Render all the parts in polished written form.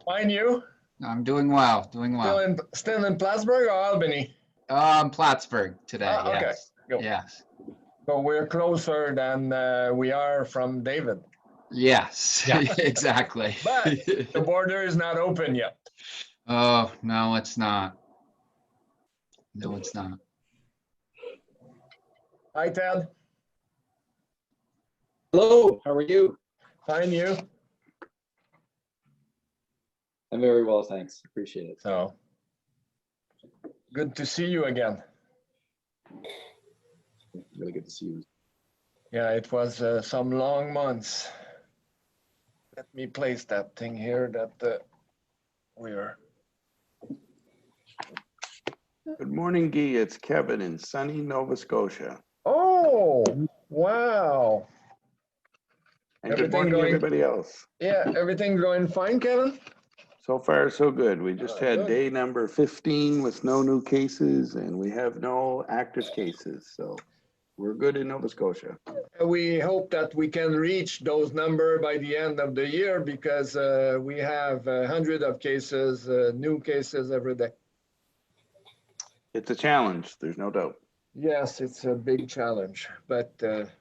Find you? I'm doing well, doing well. Still in Plattsburgh or Albany? Plattsburgh today, Okay. yes. Go. Yes. So we're closer than we are from David. Yes, Yeah. exactly. But the border is not open yet. Oh, no, it's not. No, it's not. Hi, Ted. Hello, how are you? Find you? I'm very well, thanks. Appreciate it. So good to see you again. Really good to see you. Yeah, it was some long months. Let me place that thing here that we're. Good morning, Guy. It's Kevin in sunny Nova Scotia. Oh, wow. And Everything good morning, going- everybody else. Yeah, everything going fine, Kevin? So far, so good. We just had Good. day number 15 with no new cases, and we have no active cases. So we're good in Nova Scotia. We hope that we can reach those numbers by the end of the year because we have 100 of cases, new cases every day. It's a challenge, there's no doubt. Yes, it's a big challenge, but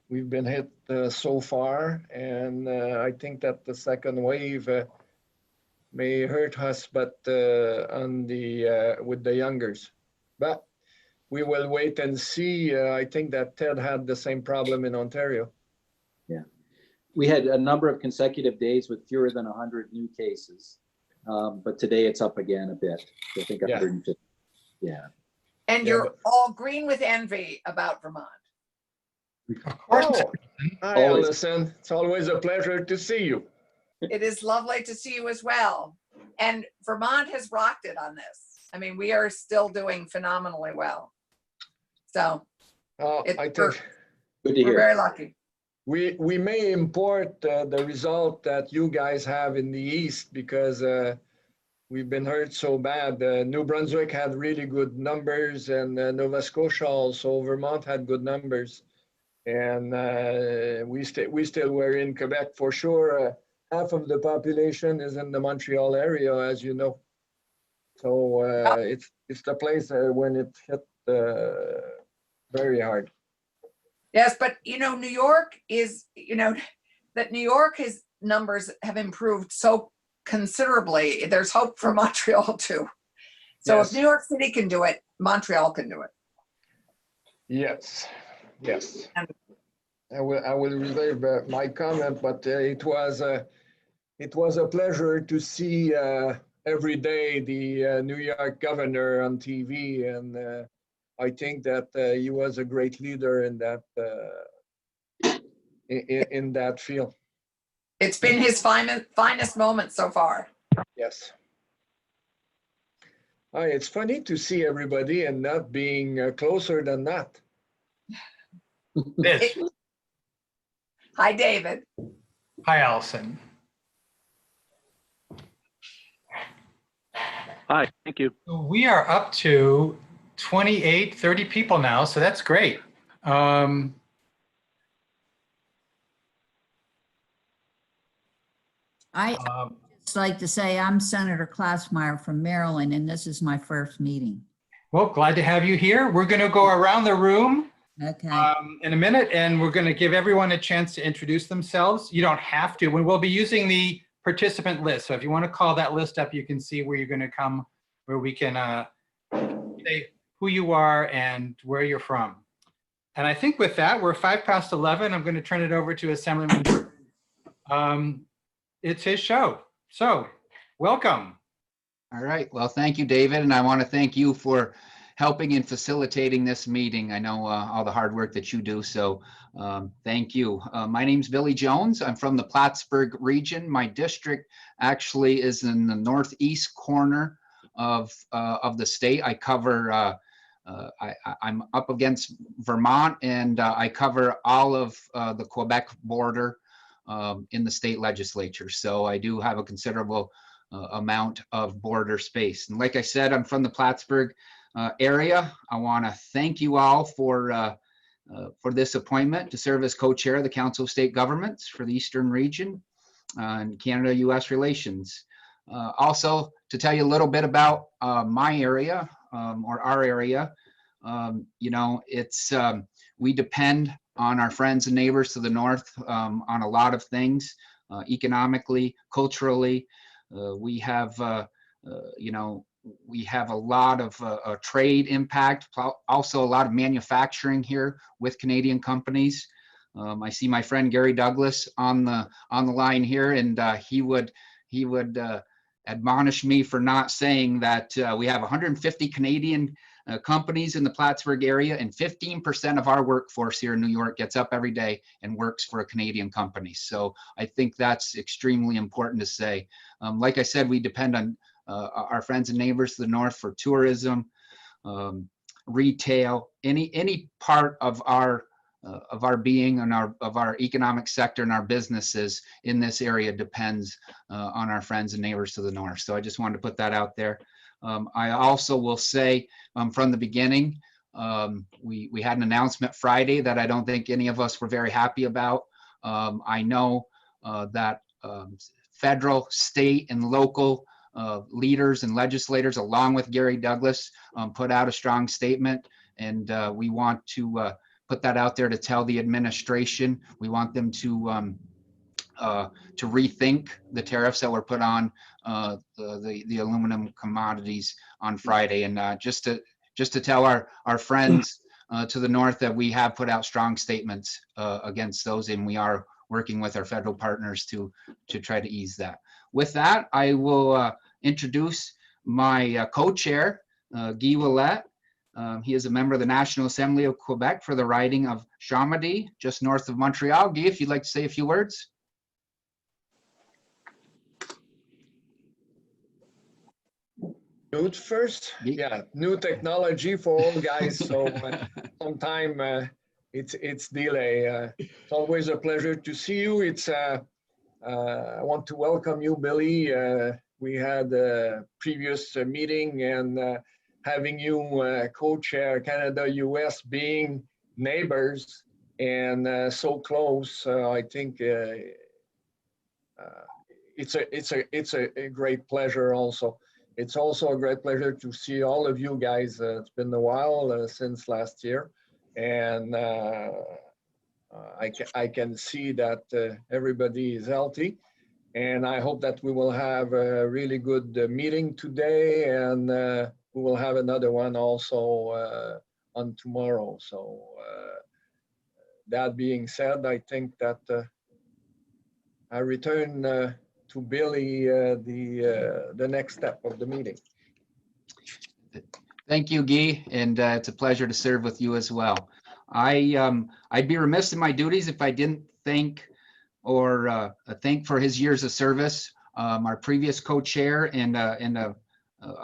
we've been hit so far, and I think that the second wave may hurt us, but on the with the youngers. But we will wait and see. I think that Ted had the same problem in Ontario. Yeah, we had a number of consecutive days with fewer than 100 new cases, but today it's up again a bit. I think 150. Yeah. And you're all green with envy about Vermont. Of course. Oh, hi, Allison. It's always a pleasure to see you. It is lovely to see you as well. And Vermont has rocked it on this. I mean, we are still doing phenomenally well. So I think good to we're hear. very lucky. we may import the result that you guys have in the East because we've been hurt so bad. New Brunswick had really good numbers, and Nova Scotia also. Vermont had good numbers, and we still were in Quebec for sure. Half of the population is in the Montreal area, as you know. So it's the place when it hit very hard. Yes, but you know, New York is, you know, that New York, his numbers have improved so considerably. There's hope for Montreal too. So Yes. if New York City can do it, Montreal can do it. Yes, yes. And I will reserve my comment, but it was a pleasure to see every day the New York governor on TV, and I think that he was a great leader in that in that field. it's been his finest moment so far. Yes. It's funny to see everybody and not being closer than that. This. Hi, David. Hi, Allison. Hi, thank you. We are up to 28, 30 people now, so that's great. I just like to say I'm Senator Klausmeyer from Maryland, and this is my first meeting. Well, glad to have you here. We're going to go around the room Okay. in a minute, and we're going to give everyone a chance to introduce themselves. You don't have to. We will be using the participant list. So if you want to call that list up, you can see where you're going to come, where we can say who you are and where you're from. And I think with that, we're 11:05. I'm going to turn it over to Assemblyman. It's his show. So welcome. All right. Well, thank you, David. And I want to thank you for helping and facilitating this meeting. I know all the hard work that you do. So thank you. My name's Billy Jones. I'm from the Plattsburgh region. My district actually is in the northeast corner of the state. I cover, I'm up against Vermont, and I cover all of the Quebec border in the state legislature. So I do have a considerable amount of border space. And like I said, I'm from the Plattsburgh area. I want to thank you all for this appointment to serve as co-chair of the Council of State Governments for the Eastern Region and Canada-U.S. relations. Also, to tell you a little bit about my area or our area, you know, it's we depend on our friends and neighbors to the north on a lot of things, economically, culturally. We have, you know, we have a lot of trade impact, also a lot of manufacturing here with Canadian companies. I see my friend Gary Douglas on the line here, and he would admonish me for not saying that we have 150 Canadian companies in the Plattsburgh area, and 15% of our workforce here in New York gets up every day and works for a Canadian company. So I think that's extremely important to say. Like I said, we depend on our friends and neighbors to the north for tourism, retail, any part of our being and of our economic sector and our businesses in this area depends on our friends and neighbors to the north. So I just wanted to put that out there. I also will say from the beginning, we had an announcement Friday that I don't think any of us were very happy about. I know that federal, state, and local leaders and legislators, along with Gary Douglas, put out a strong statement, and we want to put that out there to tell the administration. We want them to rethink the tariffs that were put on the aluminum commodities on Friday, and just to tell our friends to the north that we have put out strong statements against those, and we are working with our federal partners to try to ease that. With that, I will introduce my co-chair, Guy Ouellet. He is a member of the National Assembly of Quebec for the riding of Chamonix, just north of Montreal. Guy, if you'd like to say a few words. Mute first? Yeah, new technology for all guys, so sometime it's delay. It's always a pleasure to see you. It's I want to welcome you, Billy. We had a previous meeting, and having you co-chair Canada-U.S. being neighbors and so close, I think it's a great pleasure also. It's also a great pleasure to see all of you guys. It's been a while since last year, and I can see that everybody is healthy, and I hope that we will have a really good meeting today, and we will have another one also on tomorrow. So that being said, I think that I return to Billy the next step of the meeting. Thank you, Guy, and it's a pleasure to serve with you as well. I'd be remiss in my duties if I didn't thank for his years of service, our previous co-chair and a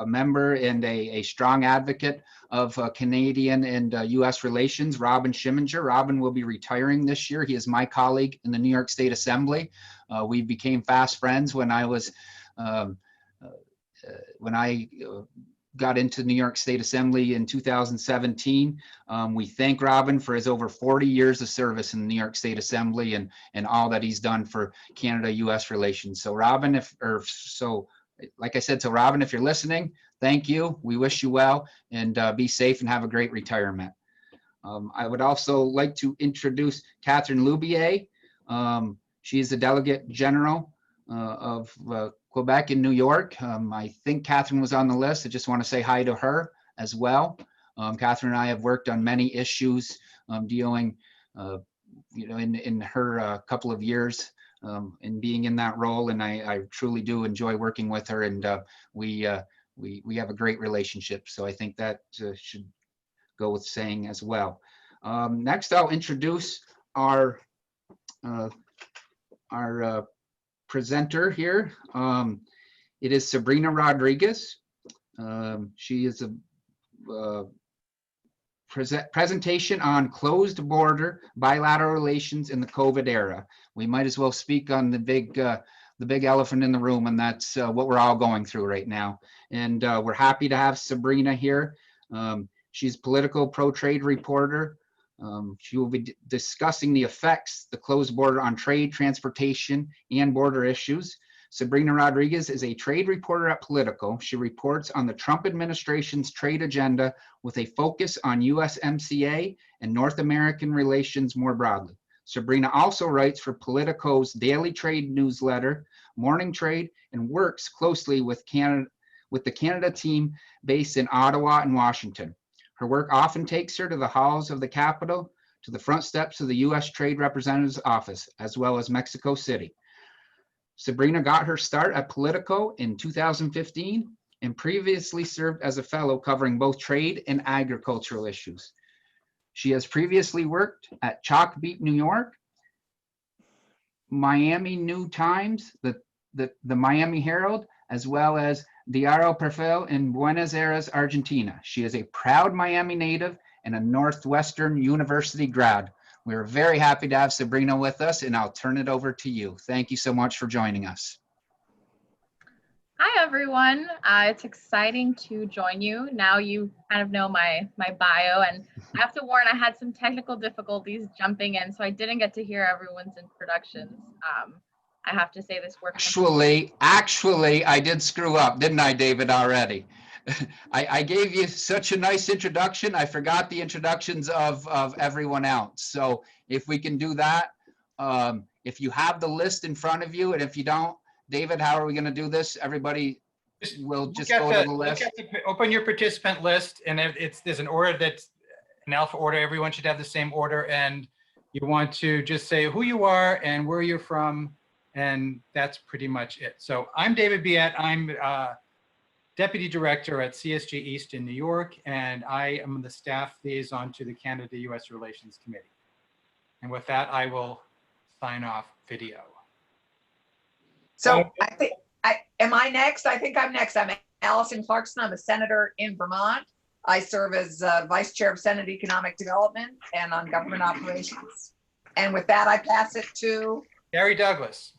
member and a strong advocate of Canadian and U.S. relations, Robin Schimminger. Robin will be retiring this year. He is my colleague in the New York State Assembly. We became fast friends when I was got into New York State Assembly in 2017. We thank Robin for his over 40 years of service in the New York State Assembly and all that he's done for Canada-U.S. relations. So Robin, like I said, so Robin, if you're listening, thank you. We wish you well, and be safe and have a great retirement. I would also like to introduce Catherine Loubier. She is the Delegate General of Quebec in New York. I think Catherine was on the list. I just want to say hi to her as well. Catherine and I have worked on many issues dealing, in her couple of years in being in that role, and I truly do enjoy working with her, and we have a great relationship. So I think that should go with saying as well. Next, I'll introduce our presenter here. It is Sabrina Rodríguez. She is a presentation on closed border bilateral relations in the COVID era. We might as well speak on the big elephant in the room, and that's what we're all going through right now. And we're happy to have Sabrina here. She's political pro-trade reporter. She will be discussing the effects the closed border on trade, transportation, and border issues. Sabrina Rodríguez is a trade reporter at Politico. She reports on the Trump administration's trade agenda with a focus on USMCA and North American relations more broadly. Sabrina also writes for Politico's daily trade newsletter, Morning Trade, and works closely with the Canada team based in Ottawa and Washington. Her work often takes her to the halls of the Capitol, to the front steps of the U.S. Trade Representative's office, as well as Mexico City. Sabrina got her start at Politico in 2015 and previously served as a fellow covering both trade and agricultural issues. She has previously worked at Chalkbeat, New York, Miami New Times, the Miami Herald, as well as Diario Perfil in Buenos Aires, Argentina. She is a proud Miami native and a Northwestern University grad. We're very happy to have Sabrina with us, and I'll turn it over to you. Thank you so much for joining us. Hi, everyone. It's exciting to join you. Now you kind of know my bio, and I have to warn, I had some technical difficulties jumping in, so I didn't get to hear everyone's introductions. I have to say this work. Actually, I did screw up, didn't I, David, already? I gave you such a nice introduction. I forgot the introductions of everyone else. So if we can do that, if you have the list in front of you, and if you don't, David, how are we going to do this? Everybody will just go to the list. Open your participant list, and there's an order that's an alpha order. Everyone should have the same order, and you want to just say who you are and where you're from, and that's pretty much it. So I'm David Biet. I'm Deputy Director at CSG East in New York, and I am the staff liaison to the Canada-U.S. Relations Committee. And with that, I will sign off video. So am I next? I think I'm next. I'm Allison Clarkson. I'm a senator in Vermont. I serve as Vice Chair of Senate Economic Development and on government operations. And with that, I pass it to Gary Douglas.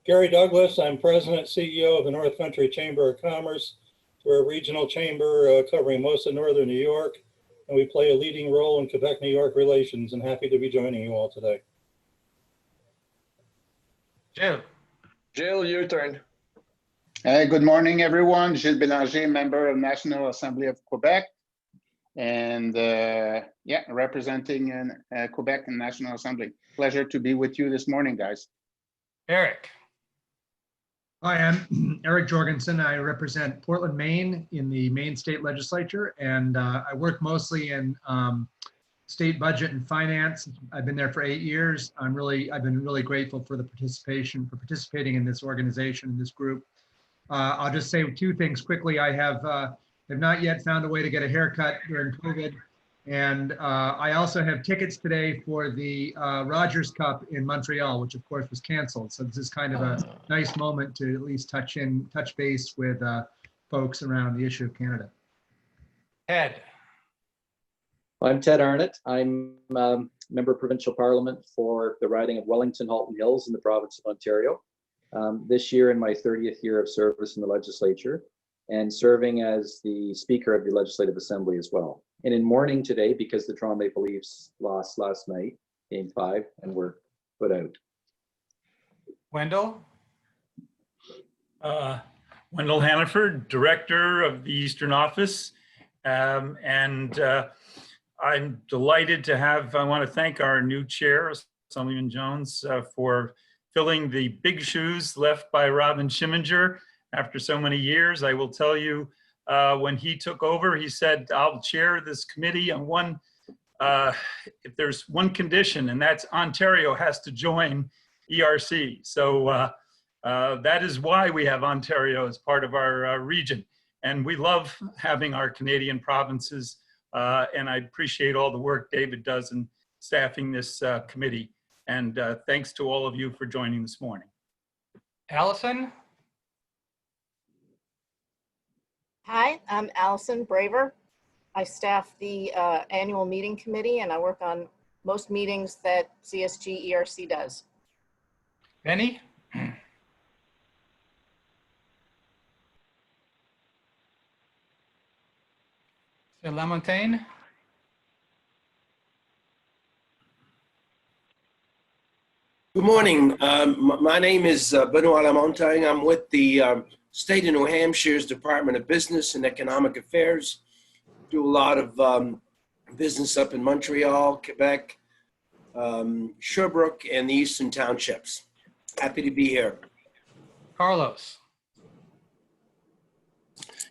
Gary Douglas. I'm President CEO of the North Country Chamber of Commerce. We're a regional chamber covering most of Northern New York, and we play a leading role in Quebec, New York relations, and happy to be joining you all today. Jill, your turn. Good morning, everyone. Gilles Bélanger, member of National Assembly of Quebec, and yeah, representing Quebec and National Assembly. Pleasure to be with you this morning, guys. Eric. Hi, I'm Eric Jorgensen. I represent Portland, Maine in the Maine State Legislature, and I work mostly in state budget and finance. I've been there for 8 years. I've been really grateful for participating in this organization, in this group. I'll just say two things quickly. I have not yet found a way to get a haircut during COVID. And I also have tickets today for the Rogers Cup in Montreal, which of course was canceled. So this is kind of a nice moment to at least touch base with folks around the issue of Canada. Ted. I'm Ted Arnott. I'm member of provincial parliament for the riding of Wellington Halton Hills in the province of Ontario. This year in my 30th year of service in the legislature, and serving as the Speaker of the Legislative Assembly as well. And in mourning today because the Toronto Maple Leafs lost last night, Game 5, and were put out. Wendell? Wendell Hannaford, Director of the Eastern Office. I'm delighted to I want to thank our new chair, Assemblyman Jones, for filling the big shoes left by Robin Schimminger after so many years. I will tell you, when he took over, he said, I'll chair this committee on if there's one condition, and that's Ontario has to join ERC. So that is why we have Ontario as part of our region. And we love having our Canadian provinces. And I appreciate all the work David does in staffing this committee. And thanks to all of you for joining this morning. Allison? Hi, I'm Allison Braver. I staff the annual meeting committee, and I work on most meetings that CSG ERC does. Benny? Lamontagne? Good morning. My name is Benoit Lamontagne. I'm with the State of New Hampshire's Department of Business and Economic Affairs. Do a lot of business up in Montreal, Quebec, Sherbrooke, and the Eastern Townships. Happy to be here. Carlos.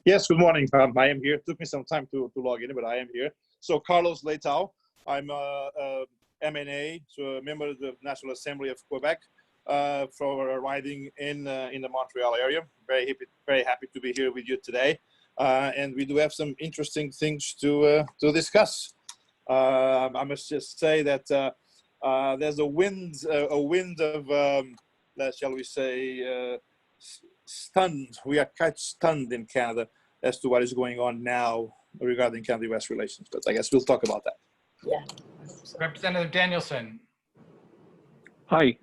Yes, good morning. I am here. It took me some time to log in, but I am here. So Carlos Leitao, I'm a MNA, so a member of the National Assembly of Quebec, for riding in the Montreal area. Very happy to be here with you today, and we do have some interesting things to discuss. I must just say that there's a wind of shall we say stunned. We are quite stunned in Canada as to what is going on now regarding Canada-U.S. relations, but I guess we'll talk about that. Yeah. Representative Danielson. Hi,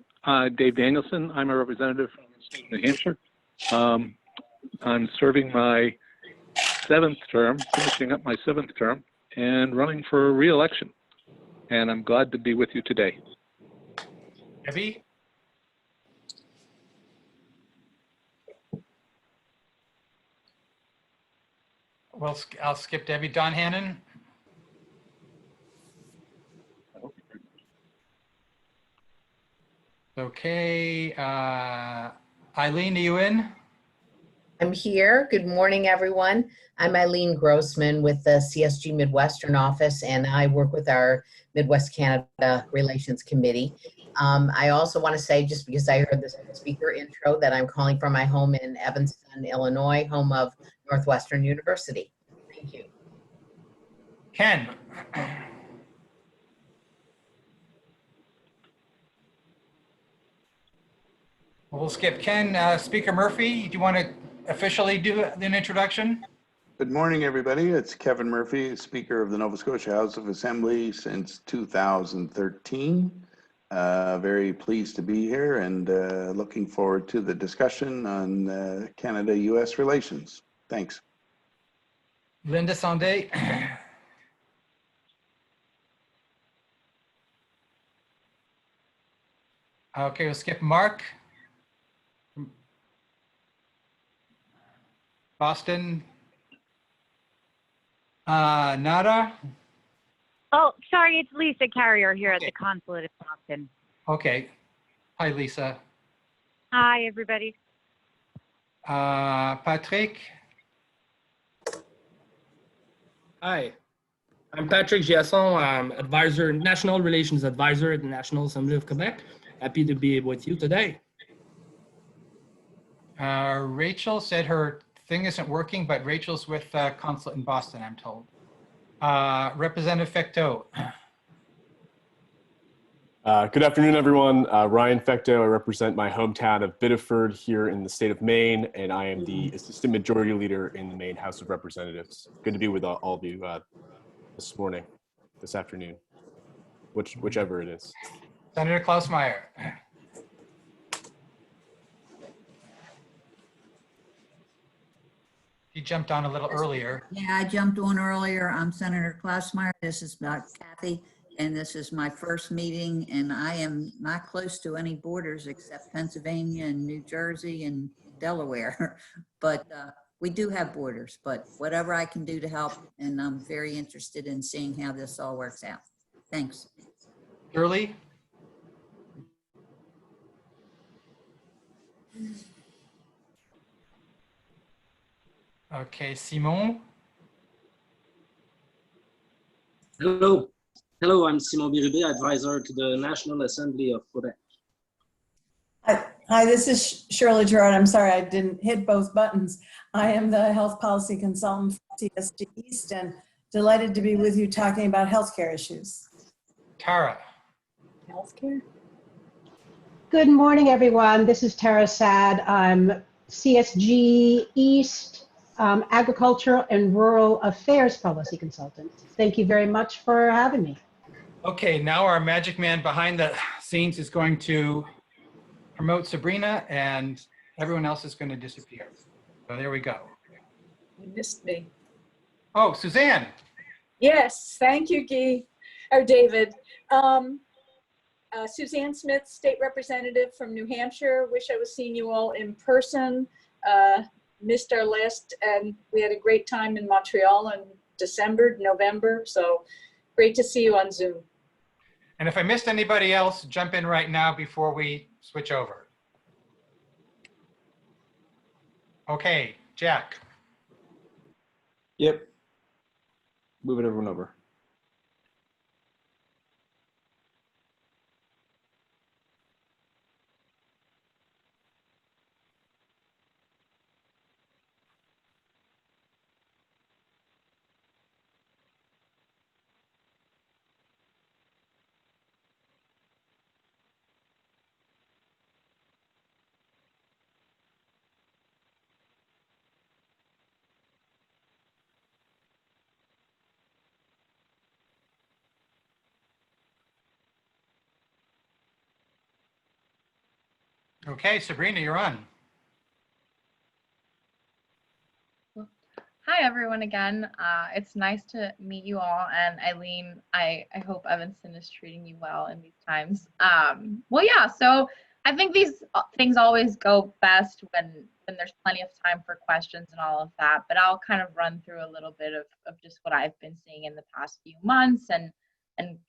Dave Danielson. I'm a representative from the state of New Hampshire. I'm serving my 7th term, finishing up my 7th term, and running for re-election. And I'm glad to be with you today. Debbie? Well, I'll skip Debbie. Don Hannon? Okay. Eileen, are you in? I'm here. Good morning, everyone. I'm Eileen Grossman with the CSG Midwestern office, and I work with our Midwest Canada Relations Committee. I also want to say, just because I heard the speaker intro, that I'm calling from my home in Evanston, Illinois, home of Northwestern University. Thank you. Ken? We'll skip Ken. Speaker Murphy, do you want to officially do an introduction? Good morning, everybody. It's Kevin Murphy, Speaker of the Nova Scotia House of Assembly since 2013. Very pleased to be here and looking forward to the discussion on Canada-U.S. relations. Thanks. Linda Sondé. Okay, we'll skip Mark. Boston. Nada. Oh, sorry, it's Lisa Carrier here at the consulate in Boston. Okay. Hi, Lisa. Hi, everybody. Patrick. Hi, I'm Patrick Giasson. I'm National Relations Advisor at the National Assembly of Quebec. Happy to be with you today. Rachel said her thing isn't working, but Rachel's with consulate in Boston, I'm told. Representative Fecteau. Good afternoon, everyone. Ryan Fecteau. I represent my hometown of Biddeford here in the state of Maine, and I am the Assistant Majority Leader in the Maine House of Representatives. Good to be with all of you this afternoon, whichever it is. Senator Klaus Meyer. You jumped on a little earlier. Yeah, I jumped on earlier. I'm Senator Klausmeyer. This is about Kathy, and this is my first meeting, and I am not close to any borders except Pennsylvania and New Jersey and Delaware. But we do have borders, but whatever I can do to help, and I'm very interested in seeing how this all works out. Thanks. Shirley? Okay, Simon. Hello. Hello, I'm Simon Birubé, advisor to the National Assembly of Quebec. Hi, this is Shirley Gerard. I'm sorry I didn't hit both buttons. I am the health policy consultant for CSG East and delighted to be with you talking about healthcare issues. Tara. Healthcare? Good morning, everyone. This is Tara Sad. I'm CSG East Agricultural and Rural Affairs Policy Consultant. Thank you very much for having me. Okay, now our magic man behind the scenes is going to promote Sabrina, and everyone else is going to disappear. So there we go. You missed me. Oh, Suzanne. Yes, thank you, Guy, or David. Suzanne Smith, State Representative from New Hampshire. Wish I was seeing you all in person. Missed our last, and we had a great time in Montreal in December, November. So great to see you on Zoom. And if I missed anybody else, jump in right now before we switch over. Okay, Jack. Yep. Moving everyone over. Okay, Sabrina, you're on. Hi, everyone again. It's nice to meet you all. And Eileen, I hope Evanston is treating you well in these times. Well, yeah, so I think these things always go best when there's plenty of time for questions and all of that. But I'll kind of run through a little bit of just what I've been seeing in the past few months and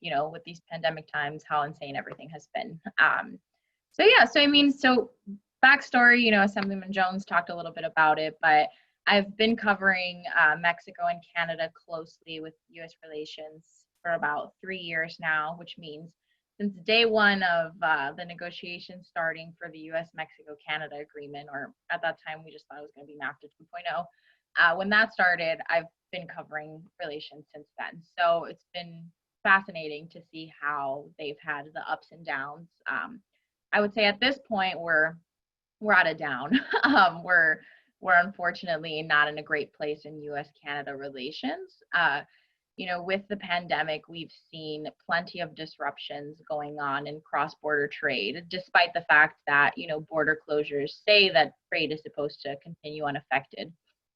you know, with these pandemic times, how insane everything has been. So yeah, so I mean, so backstory, you know, Assemblyman Jones talked a little bit about it, but I've been covering Mexico and Canada closely with U.S. relations for about 3 years now, which means since day one of the negotiations starting for the U.S.-Mexico-Canada agreement, or at that time we just thought it was going to be NAFTA 2.0. When that started, I've been covering relations since then. So it's been fascinating to see how they've had the ups and downs. I would say at this point we're at a down. We're unfortunately not in a great place in U.S.-Canada relations. You know, with the pandemic, we've seen plenty of disruptions going on in cross-border trade, despite the fact that, you know, border closures say that trade is supposed to continue unaffected.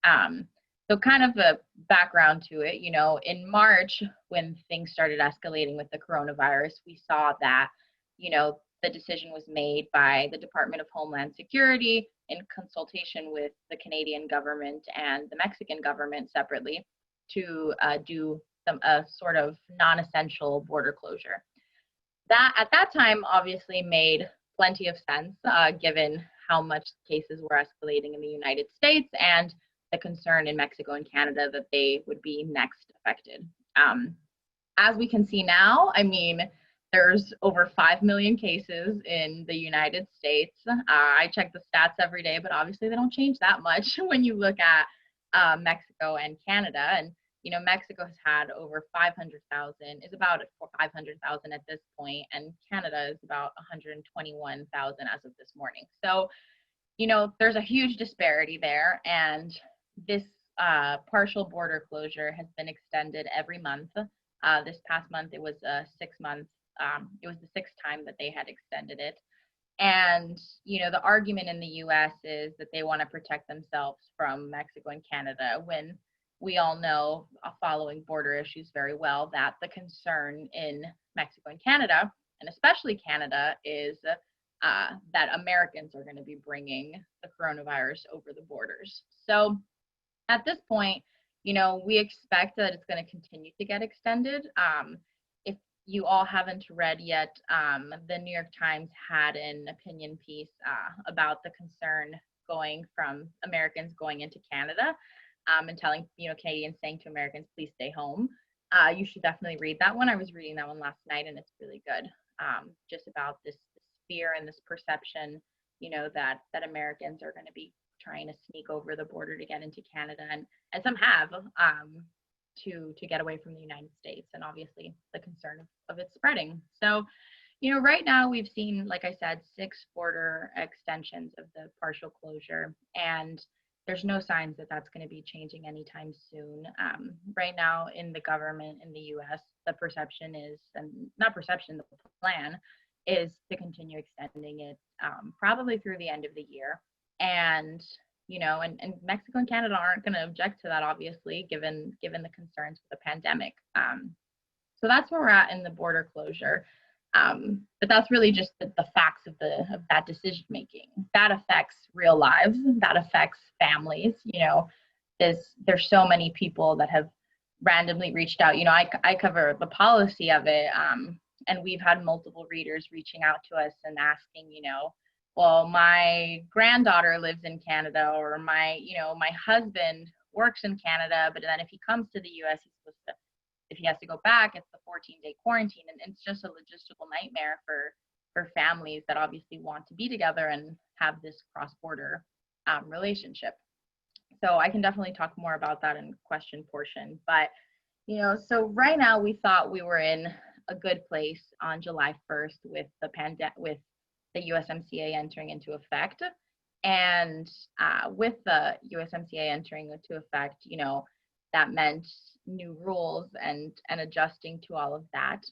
So kind of a background to it, you know, in March, when things started escalating with the coronavirus, we saw that, you know, the decision was made by the Department of Homeland Security in consultation with the Canadian government and the Mexican government separately to do a sort of non-essential border closure. That at that time obviously made plenty of sense given how much cases were escalating in the United States and the concern in Mexico and Canada that they would be next affected. As we can see now, I mean, there's over 5 million cases in the United States. I check the stats every day, but obviously they don't change that much when you look at Mexico and Canada. And, you know, Mexico has had over 500,000, is about 500,000 at this point, and Canada is about 121,000 as of this morning. So, you know, there's a huge disparity there, and this partial border closure has been extended every month. This past month, it was 6 months. It was the 6th time that they had extended it. And, you know, the argument in the US is that they want to protect themselves from Mexico and Canada, when we all know, following border issues very well, that the concern in Mexico and Canada, and especially Canada, is that Americans are going to be bringing the coronavirus over the borders. So at this point, you know, we expect that it's going to continue to get extended. If you all haven't read yet, the New York Times had an opinion piece about the concern going from Americans going into Canada and telling, you know, Canadians saying to Americans, please stay home. You should definitely read that one. I was reading that one last night and it's really good. Just about this fear and this perception, you know, that Americans are going to be trying to sneak over the border to get into Canada, and some have to get away from the United States, and obviously the concern of it spreading. So, you know, right now we've seen, like I said, 6 border extensions of the partial closure, and there's no signs that that's going to be changing anytime soon. Right now in the government in the US, the perception is, and not perception, the plan is to continue extending it probably through the end of the year. And, you know, and Mexico and Canada aren't going to object to that, obviously, given the concerns with the pandemic. So that's where we're at in the border closure. But that's really just the facts of that decision making. That affects real lives. That affects families. You know, there's so many people that have randomly reached out. You know, I cover the policy of it, and we've had multiple readers reaching out to us and asking, you know, well, my granddaughter lives in Canada, or my husband works in Canada, but then if he comes to the U.S., if he has to go back, it's the 14-day quarantine, and it's just a logistical nightmare for families that obviously want to be together and have this cross-border relationship. So I can definitely talk more about that in question portion. But, you know, so right now we thought we were in a good place on July 1st with the USMCA entering into effect. And with the USMCA entering into effect, you know, that meant new rules and adjusting to all of that.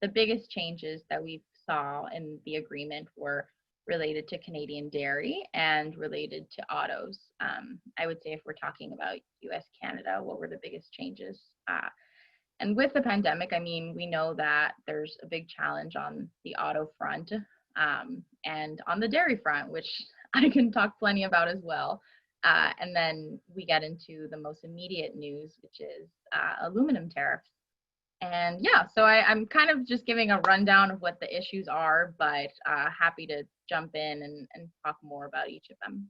The biggest changes that we saw in the agreement were related to Canadian dairy and related to autos. I would say if we're talking about US, Canada, what were the biggest changes? And with the pandemic, I mean, we know that there's a big challenge on the auto front and on the dairy front, which I can talk plenty about as well. And then we get into the most immediate news, which is aluminum tariffs. And yeah, so I'm kind of just giving a rundown of what the issues are, but happy to jump in and talk more about each of them.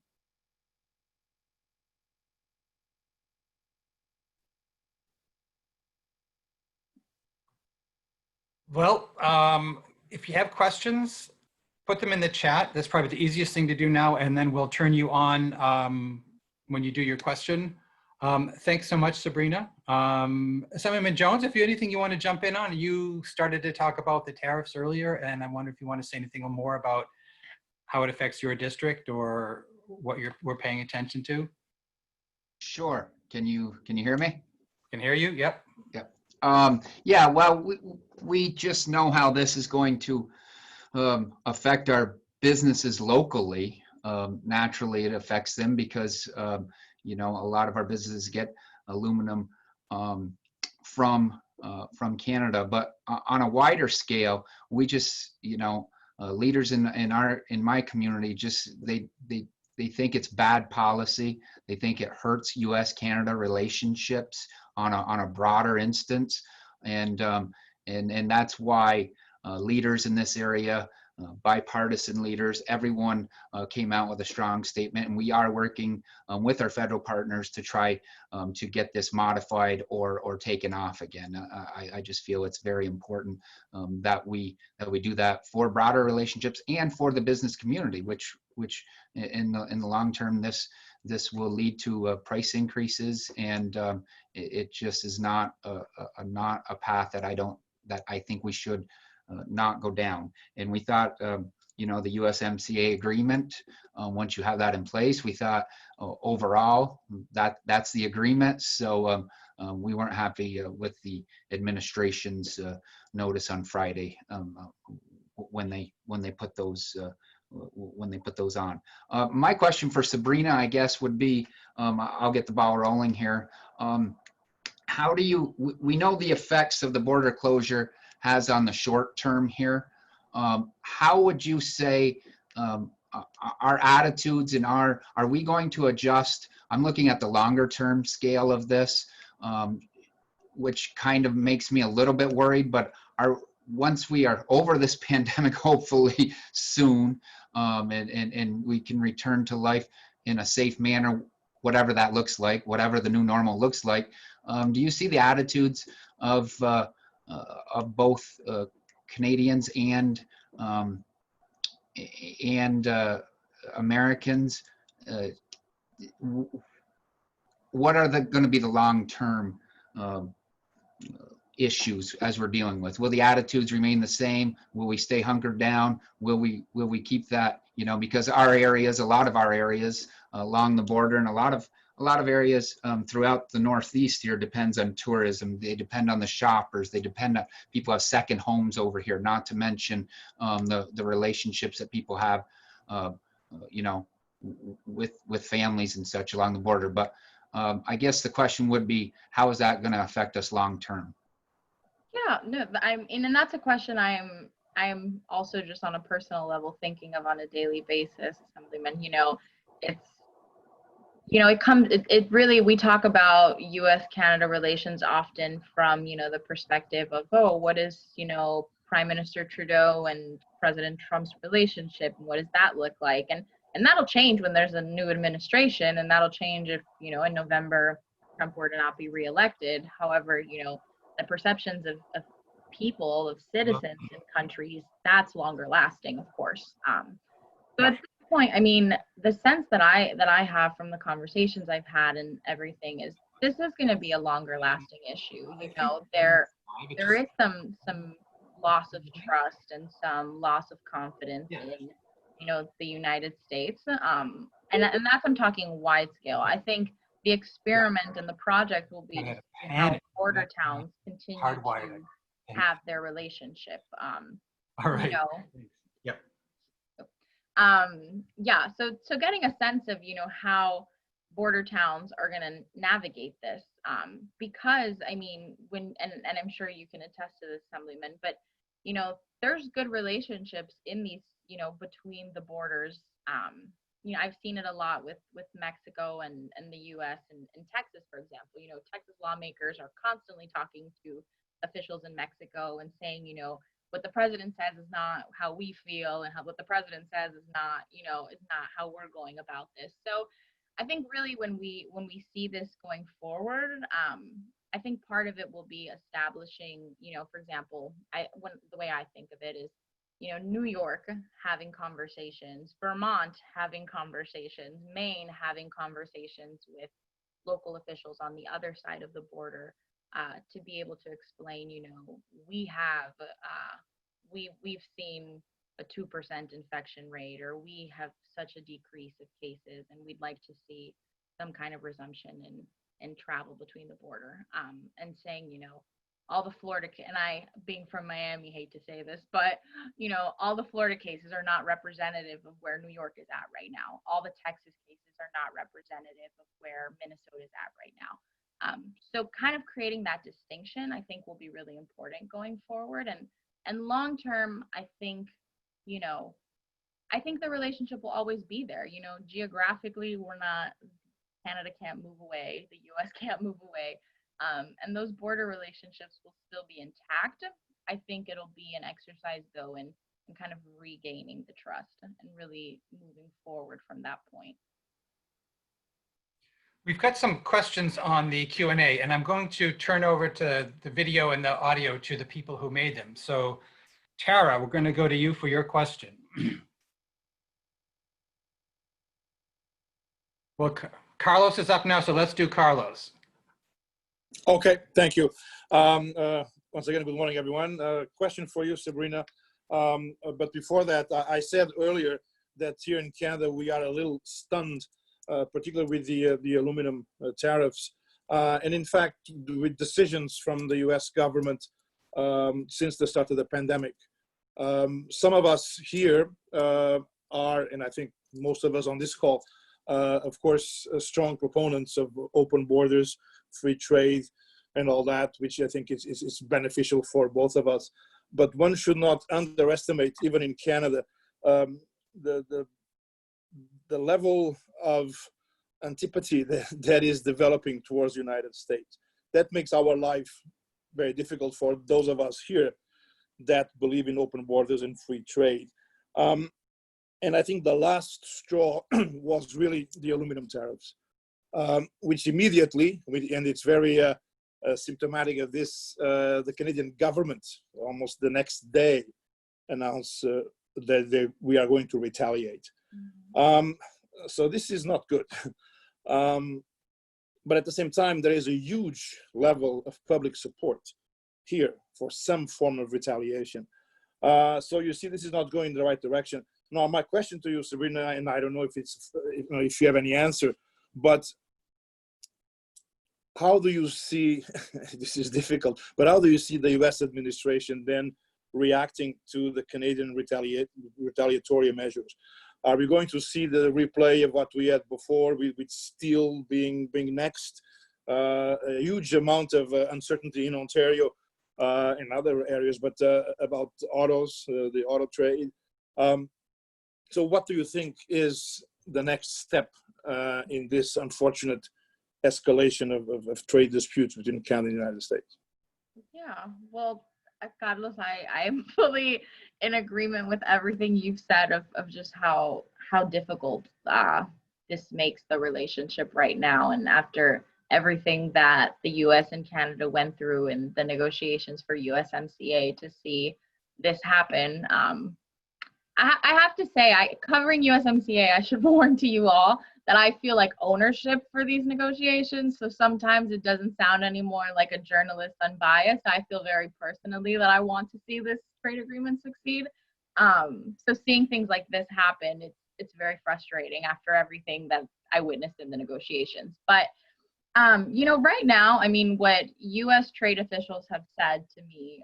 Well, if you have questions, put them in the chat. That's probably the easiest thing to do now, and then we'll turn you on when you do your question. Thanks so much, Sabrina. Assemblyman Jones, if you have anything you want to jump in on, you started to talk about the tariffs earlier, and I wonder if you want to say anything more about how it affects your district or what we're paying attention to. Sure. Can you hear me? Can hear you. Yep. Yep. Yeah. Well, we just know how this is going to affect our businesses locally. Naturally, it affects them because you know, a lot of our businesses get aluminum from Canada, but on a wider scale, we just, you know, leaders in my community just they think it's bad policy. They think it hurts U.S.-Canada relationships on a broader instance, and that's why leaders in this area, bipartisan leaders, everyone came out with a strong statement, and we are working with our federal partners to try to get this modified or taken off again. I just feel it's very important that we do that for broader relationships and for the business community, which in the long term this will lead to price increases, and it just is not a path that I think we should not go down. And we thought, you know, the USMCA agreement, once you have that in place, we thought overall that's the agreement. So we weren't happy with the administration's notice on Friday when they put those on. My question for Sabrina, I guess, would be, I'll get the ball rolling here. How do we know the effects of the border closure has on the short term here? How would you say our attitudes and are we going to adjust? I'm looking at the longer term scale of this, which kind of makes me a little bit worried, but once we are over this pandemic, hopefully soon, and we can return to life in a safe manner, whatever that looks like, whatever the new normal looks like, do you see the attitudes of both Canadians and Americans? What are going to be the long-term issues as we're dealing with? Will the attitudes remain the same? Will we stay hunkered down? Will we keep that, you know, because our areas, a lot of our areas along the border and a lot of areas throughout the Northeast here depends on tourism. They depend on the shoppers. They depend on people have second homes over here, not to mention the relationships that people have, you know, with families and such along the border. But I guess the question would be, how is that going to affect us long term? Yeah, no, and that's a question I'm I'm also just on a personal level thinking of on a daily basis, Assemblyman, it really, we talk about U.S.-Canada relations often from, the perspective of, oh, what is, Prime Minister Trudeau and President Trump's relationship, and what does that look like? And that'll change when there's a new administration, and that'll change if, in November, Trump were to not be reelected. However, the perceptions of people, of citizens in countries, that's longer lasting, of course. So at this point, I mean, the sense that I have from the conversations I've had and everything is this is going to be a longer lasting issue. There is some loss of trust and some loss of confidence in, the United States. And that's, I'm talking wide scale. I think the experiment and the project will be to see how border towns continue to have their relationship. All right. Yep. Yeah, so getting a sense of, how border towns are going to navigate this, because, I mean, and I'm sure you can attest to this, Assemblyman, but, there's good relationships in these, between the borders. I've seen it a lot with Mexico and the U.S. and Texas, for example. Texas lawmakers are constantly talking to officials in Mexico and saying, what the president says is not how we feel, and what the president says is not, is not how we're going about this. So I think really when we see this going forward, I think part of it will be establishing, for example, the way I think of it is, New York having conversations, Vermont having conversations, Maine having conversations with local officials on the other side of the border, to be able to explain, we've seen a 2% infection rate, or we have such a decrease of cases, and we'd like to see some kind of resumption in travel between the border, and saying, all the Florida, and I, being from Miami, hate to say this, but, all the Florida cases are not representative of where New York is at right now. All the Texas cases are not representative of where Minnesota is at right now. So kind of creating that distinction, I think, will be really important going forward. And long term, I think the relationship will always be there. Geographically, Canada can't move away, the U.S. can't move away. And those border relationships will still be intact. I think it'll be an exercise, though, in kind of regaining the trust and really moving forward from that point. We've got some questions on the Q&A, and I'm going to turn over to the video and the audio to the people who made them. So Tara, we're going to go to you for your question. Well, Carlos is up now, so let's do Carlos. Okay, thank you. Once again, good morning, everyone. Question for you, Sabrina. But before that, I said earlier that here in Canada, we are a little stunned, particularly with the aluminum tariffs. And in fact, with decisions from the U.S. government since the start of the pandemic. Some of us here are, and I think most of us on this call, of course, strong proponents of open borders, free trade, and all that, which I think is beneficial for both of us. But one should not underestimate, even in Canada, the level of antipathy that is developing towards the United States. That makes our life very difficult for those of us here that believe in open borders and free trade. And I think the last straw was really the aluminum tariffs, which immediately, and it's very symptomatic of this, the Canadian government, almost the next day, announced that we are going to retaliate. So this is not good. But at the same time, there is a huge level of public support here for some form of retaliation. So you see, this is not going in the right direction. Now, my question to you, Sabrina, and I don't know if if you have any answer, but how do you see, this is difficult, but how do you see the US administration then reacting to the Canadian retaliatory measures? Are we going to see the replay of what we had before with steel being next? A huge amount of uncertainty in Ontario in other areas, but about autos, the auto trade. So what do you think is the next step in this unfortunate escalation of trade disputes between Canada and the United States? Yeah, well, Carlos, I'm fully in agreement with everything you've said of just how difficult this makes the relationship right now. And after everything that the US and Canada went through in the negotiations for USMCA, to see this happen, I have to say, covering USMCA, I should warn to you all that I feel like ownership for these negotiations. So sometimes it doesn't sound anymore like a journalist unbiased. I feel very personally that I want to see this trade agreement succeed. So seeing things like this happen, it's very frustrating after everything that I witnessed in the negotiations. But you know, right now, I mean, what US trade officials have said to me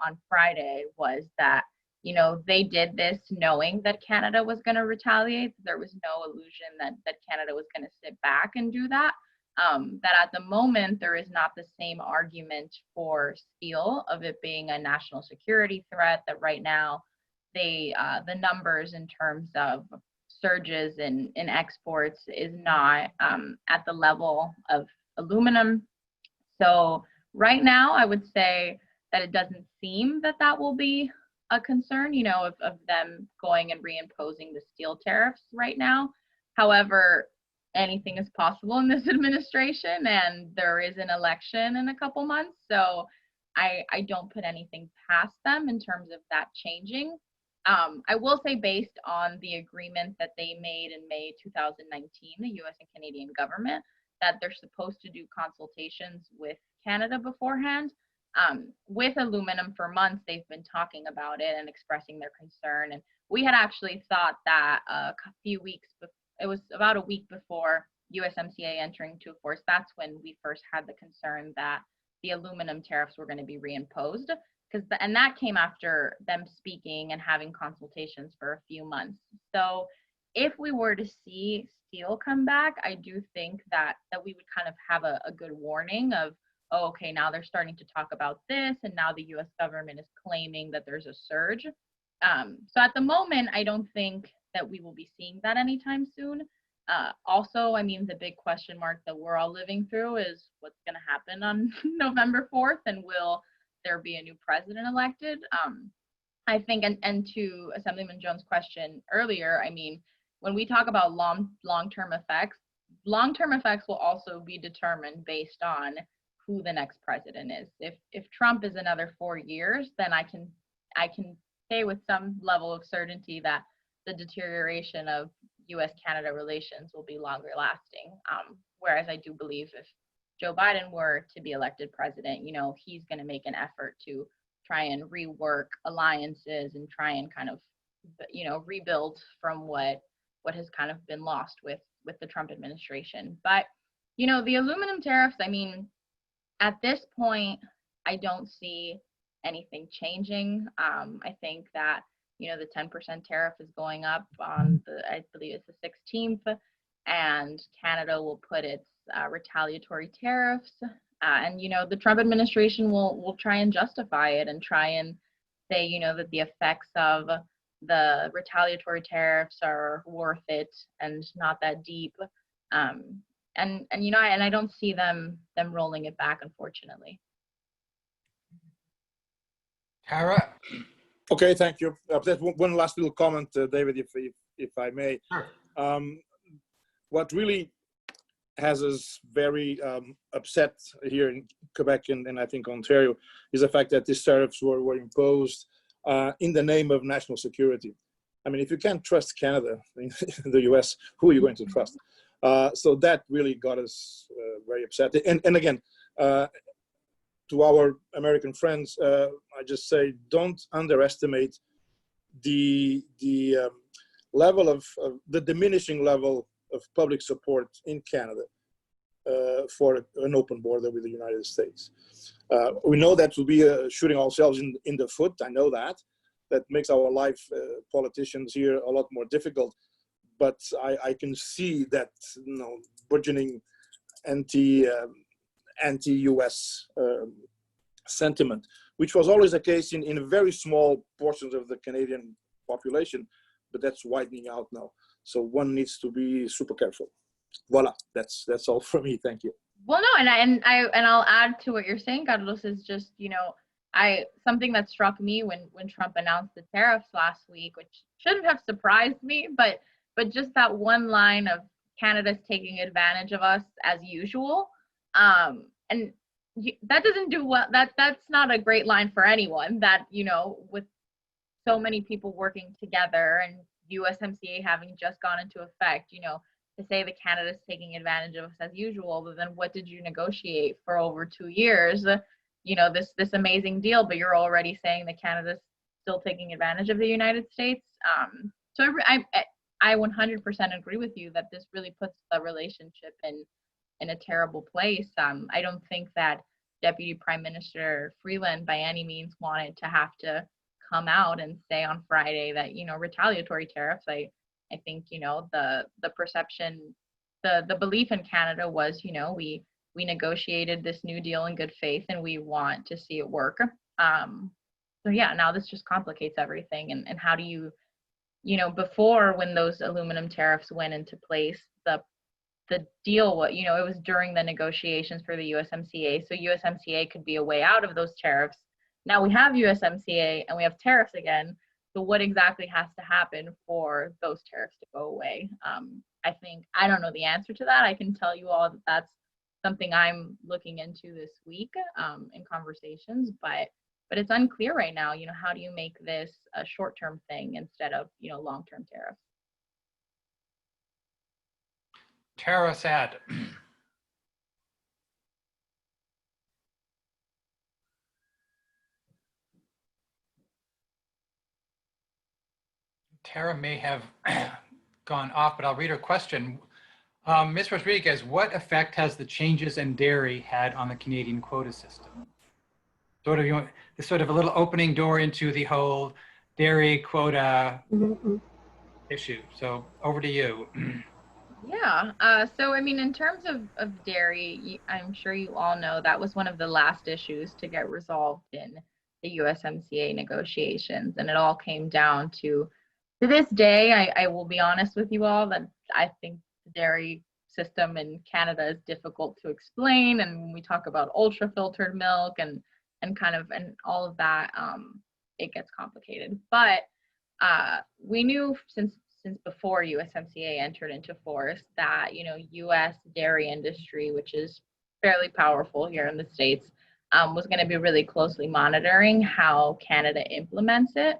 on Friday was that, you know, they did this knowing that Canada was going to retaliate. There was no illusion that Canada was going to sit back and do that. That at the moment, there is not the same argument for steel of it being a national security threat, that right now the numbers in terms of surges in exports is not at the level of aluminum. So right now, I would say that it doesn't seem that will be a concern, you know, of them going and reimposing the steel tariffs right now. However, anything is possible in this administration, and there is an election in a couple months. So I don't put anything past them in terms of that changing. I will say, based on the agreement that they made in May 2019, the US and Canadian government, that they're supposed to do consultations with Canada beforehand. With aluminum for months, they've been talking about it and expressing their concern. And we had actually thought that a few weeks, it was about a week before USMCA entering into force, that's when we first had the concern that the aluminum tariffs were going to be reimposed. And that came after them speaking and having consultations for a few months. So if we were to see steel come back, I do think that we would kind of have a good warning of, oh, okay, now they're starting to talk about this, and now the US government is claiming that there's a surge. So at the moment, I don't think that we will be seeing that anytime soon. Also, I mean, the big question mark that we're all living through is what's going to happen on November 4th, and will there be a new president elected? I think, and to Assemblyman Jones' question earlier, I mean, when we talk about long-term effects will also be determined based on who the next president is. If Trump is another 4 years, then I can say with some level of certainty that the deterioration of US-Canada relations will be longer lasting. Whereas I do believe if Joe Biden were to be elected president, you know, he's going to make an effort to try and rework alliances and try and kind of, you know, rebuild from what has kind of been lost with the Trump administration. But, you know, the aluminum tariffs, I mean, at this point, I don't see anything changing. I think that, you know, the 10% tariff is going up on I believe it's the 16th, and Canada will put its retaliatory tariffs. And, you know, the Trump administration will try and justify it and try and say, you know, that the effects of the retaliatory tariffs are worth it and not that deep. And you know, and I don't see them rolling it back, unfortunately. Tara? Okay, thank you. Just one last little comment, David, if I may. Sure. What really has us very upset here in Quebec and I think Ontario is the fact that these tariffs were imposed in the name of national security. I mean, if you can't trust Canada, the US, who are you going to trust? So that really got us very upset. And again, to our American friends, I just say, don't underestimate the level of the diminishing level of public support in Canada for an open border with the United States. We know that will be shooting ourselves in the foot. I know that. That makes our life, politicians here, a lot more difficult. But I can see that, you know, burgeoning anti-US sentiment which was always the case in very small portions of the Canadian population, but that's widening out now. So one needs to be super careful. Voila, that's all from me. Thank you. Well, no, and I'll add to what you're saying, Carlos, is just, you know, something that struck me when Trump announced the tariffs last week, which shouldn't have surprised me, but just that one line of Canada's taking advantage of us as usual, and that doesn't do well. That's not a great line for anyone. That, you know, with so many people working together and USMCA having just gone into effect, you know, to say that Canada's taking advantage of us as usual, but then what did you negotiate for over 2 years? You know, this amazing deal, but you're already saying that Canada's still taking advantage of the United States. So I 100% agree with you that this really puts the relationship in a terrible place. I don't think that Deputy Prime Minister Freeland by any means wanted to have to come out and say on Friday that, you know, retaliatory tariffs. I think, you know, the perception, the belief in Canada was, you know, we negotiated this new deal in good faith and we want to see it work. So yeah, now this just complicates everything. And how do you know, before, when those aluminum tariffs went into place, the deal, what, you know, it was during the negotiations for the USMCA. So USMCA could be a way out of those tariffs. Now we have USMCA and we have tariffs again. So what exactly has to happen for those tariffs to go away? I don't know the answer to that. I can tell you all that that's something I'm looking into this week in conversations, but it's unclear right now. You know, how do you make this a short-term thing instead of, you know, long-term tariffs? Tara Sad. Tara may have gone off, but I'll read her question. Ms. Rodriguez, what effect has the changes in dairy had on the Canadian quota system? Sort of a little opening door into the whole dairy quota issue. So over to you. Yeah, so I mean, in terms of dairy, I'm sure you all know that was one of the last issues to get resolved in the USMCA negotiations. And it all came down to this day, I will be honest with you all, that I think the dairy system in Canada is difficult to explain. And when we talk about ultra filtered milk and all of that, it gets complicated. But we knew since before USMCA entered into force that, you know, US dairy industry, which is fairly powerful here in the States, was going to be really closely monitoring how Canada implements it,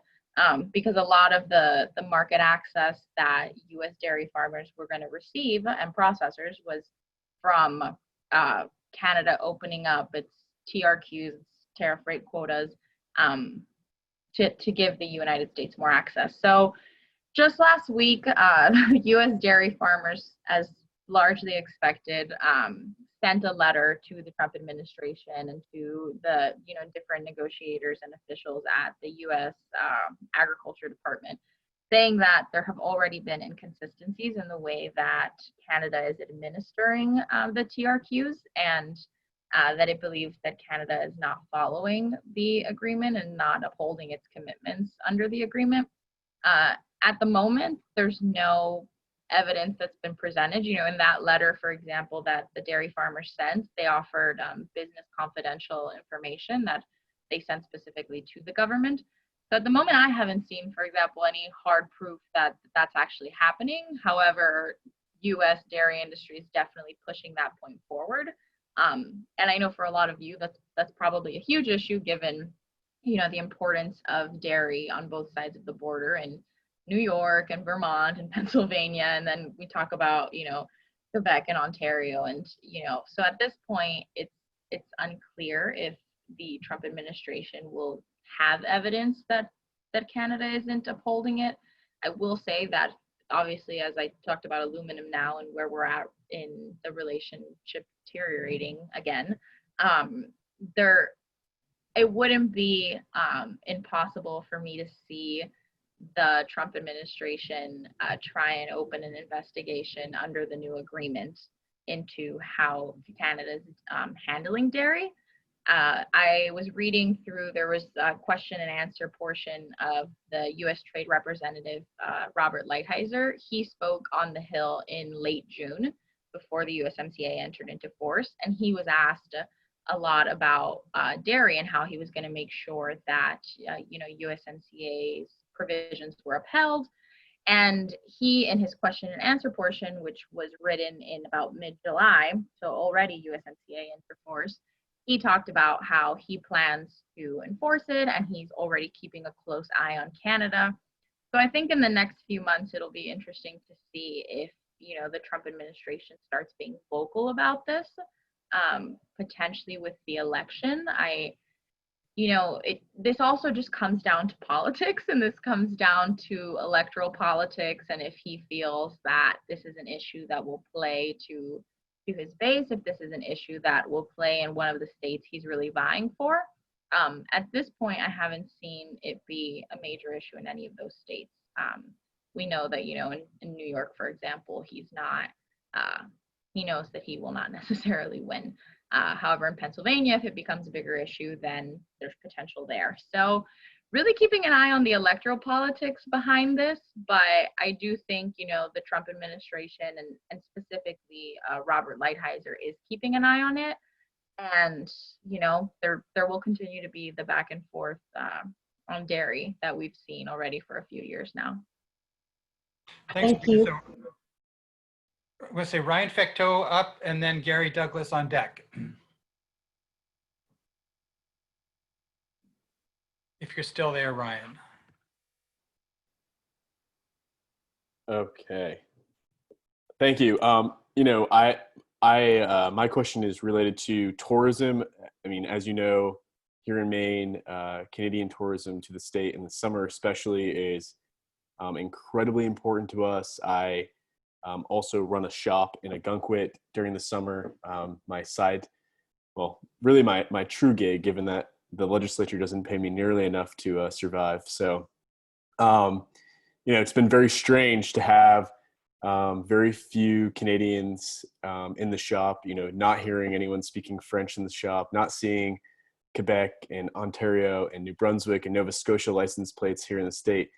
because a lot of the market access that US dairy farmers were going to receive and processors was from Canada opening up its TRQs, tariff rate quotas, to give the United States more access. So just last week, U.S. dairy farmers, as largely expected, sent a letter to the Trump administration and to the, you know, different negotiators and officials at the U.S. Agriculture Department, saying that there have already been inconsistencies in the way that Canada is administering the TRQs, and that it believes that Canada is not following the agreement and not upholding its commitments under the agreement. At the moment, there's no evidence that's been presented. You know, in that letter, for example, that the dairy farmers sent, they offered business confidential information that they sent specifically to the government. So at the moment, I haven't seen, for example, any hard proof that that's actually happening. However, U.S. dairy industry is definitely pushing that point forward. And I know for a lot of you, that's probably a huge issue given, you know, the importance of dairy on both sides of the border in New York and Vermont and Pennsylvania. And then we talk about, you know, Quebec and Ontario. And, you know, so at this point, it's unclear if the Trump administration will have evidence that Canada isn't upholding it. I will say that obviously, as I talked about aluminum now and where we're at in the relationship deteriorating again, it wouldn't be impossible for me to see the Trump administration try and open an investigation under the new agreement into how Canada's handling dairy. I was reading through, there was a question and answer portion of the U.S. Trade Representative, Robert Lighthizer. He spoke on the Hill in late June before the USMCA entered into force, and he was asked a lot about dairy and how he was going to make sure that, USMCA's provisions were upheld. And he, in his question and answer portion, which was written in about mid-July, so already USMCA entered force, he talked about how he plans to enforce it, and he's already keeping a close eye on Canada. So I think in the next few months, it'll be interesting to see if, the Trump administration starts being vocal about this, potentially with the election. This also just comes down to politics, and this comes down to electoral politics, and if he feels that this is an issue that will play to his base, if this is an issue that will play in one of the states he's really vying for. At this point, I haven't seen it be a major issue in any of those states. We know that, in New York, for example, he's not, he knows that he will not necessarily win. However, in Pennsylvania, if it becomes a bigger issue, then there's potential there. So really keeping an eye on the electoral politics behind this, but I do think, the Trump administration and specifically Robert Lighthizer is keeping an eye on it. And, there will continue to be the back and forth on dairy that we've seen already for a few years now. Thank you. So, I'm going to say Ryan Fecteau up and then Gary Douglas on deck. If you're still there, Ryan. Okay. Thank you. My question is related to tourism. I mean, as you know, here in Maine, Canadian tourism to the state in the summer especially is incredibly important to us. I also run a shop in Ogunquit during the summer. My true gig, given that the legislature doesn't pay me nearly enough to survive. So, it's been very strange to have very few Canadians in the shop, not hearing anyone speaking French in the shop, not seeing Quebec and Ontario and New Brunswick and Nova Scotia license plates here in the state.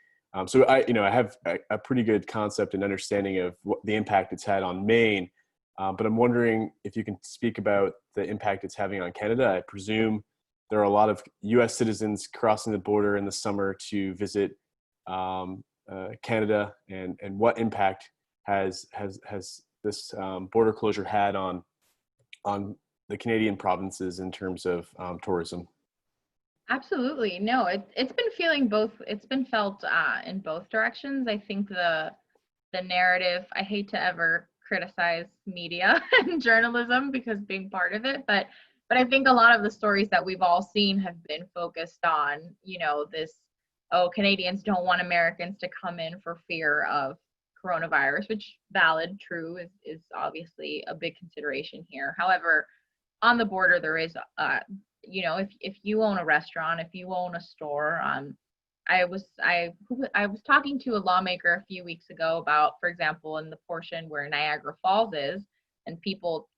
So I have a pretty good concept and understanding of what the impact it's had on Maine, but I'm wondering if you can speak about the impact it's having on Canada. I presume there are a lot of U.S. citizens crossing the border in the summer to visit Canada, and what impact has this border closure had on the Canadian provinces in terms of tourism? Absolutely. No, it's been feeling both. It's been felt in both directions. I think the narrative, I hate to ever criticize media and journalism because being part of it, but I think a lot of the stories that we've all seen have been focused on, this, Canadians don't want Americans to come in for fear of coronavirus, which valid, true, is obviously a big consideration here. However, on the border, there is, if you own a restaurant, if you own a store, I was talking to a lawmaker a few weeks ago about, for example, in the portion where Niagara Falls is, and people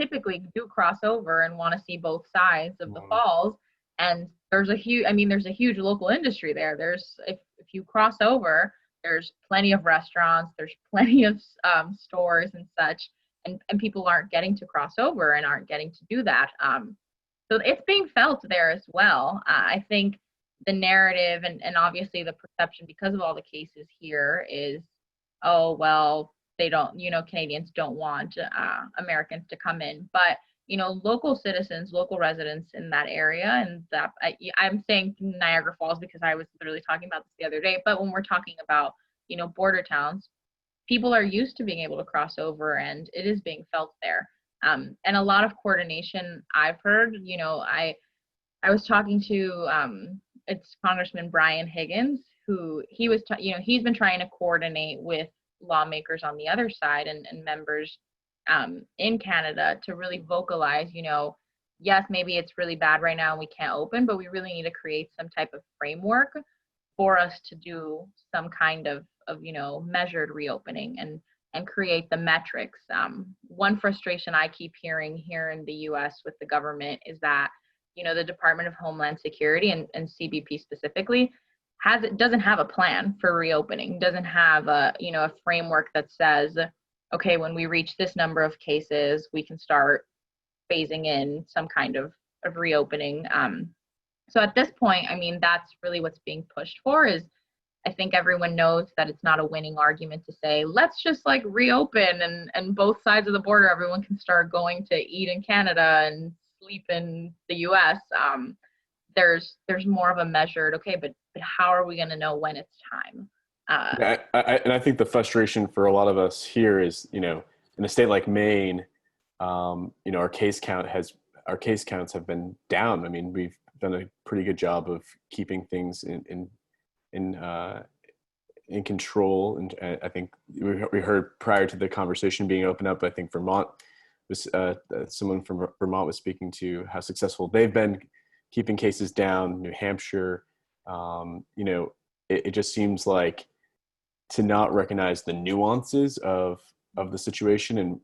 typically do cross over and want to see both sides of the falls. And there's a huge local industry there. If you cross over, there's plenty of restaurants, there's plenty of stores and such, and people aren't getting to cross over and aren't getting to do that. So it's being felt there as well. I think the narrative and obviously the perception, because of all the cases here, is, oh, well, they don't, Canadians don't want Americans to come in. But, local citizens, local residents in that area, and that I'm saying Niagara Falls because I was literally talking about this the other day, but when we're talking about, border towns, people are used to being able to cross over, and it is being felt there. And a lot of coordination I've heard, I was talking to, it's Congressman Brian Higgins, who he's been trying to coordinate with lawmakers on the other side and members in Canada to really vocalize, yes, maybe it's really bad right now and we can't open, but we really need to create some type of framework for us to do some kind of measured reopening and create the metrics. One frustration I keep hearing here in the U.S. with the government is that the Department of Homeland Security and CBP specifically doesn't have a plan for reopening, doesn't have a framework that says, okay, when we reach this number of cases, we can start phasing in some kind of reopening. So at this point, I mean, that's really what's being pushed for. Is I think everyone knows that it's not a winning argument to say, let's just like reopen and both sides of the border, everyone can start going to eat in Canada and sleep in the U.S. There's more of a measured, okay, but how are we going to know when it's time? Yeah, I think the frustration for a lot of us here is, in a state like Maine, our case counts have been down. I mean, we've done a pretty good job of keeping things in control, and I think we heard prior to the conversation being opened up, I think Vermont was someone from Vermont was speaking to how successful they've been keeping cases down. New Hampshire, it just seems like to not recognize the nuances of the situation, and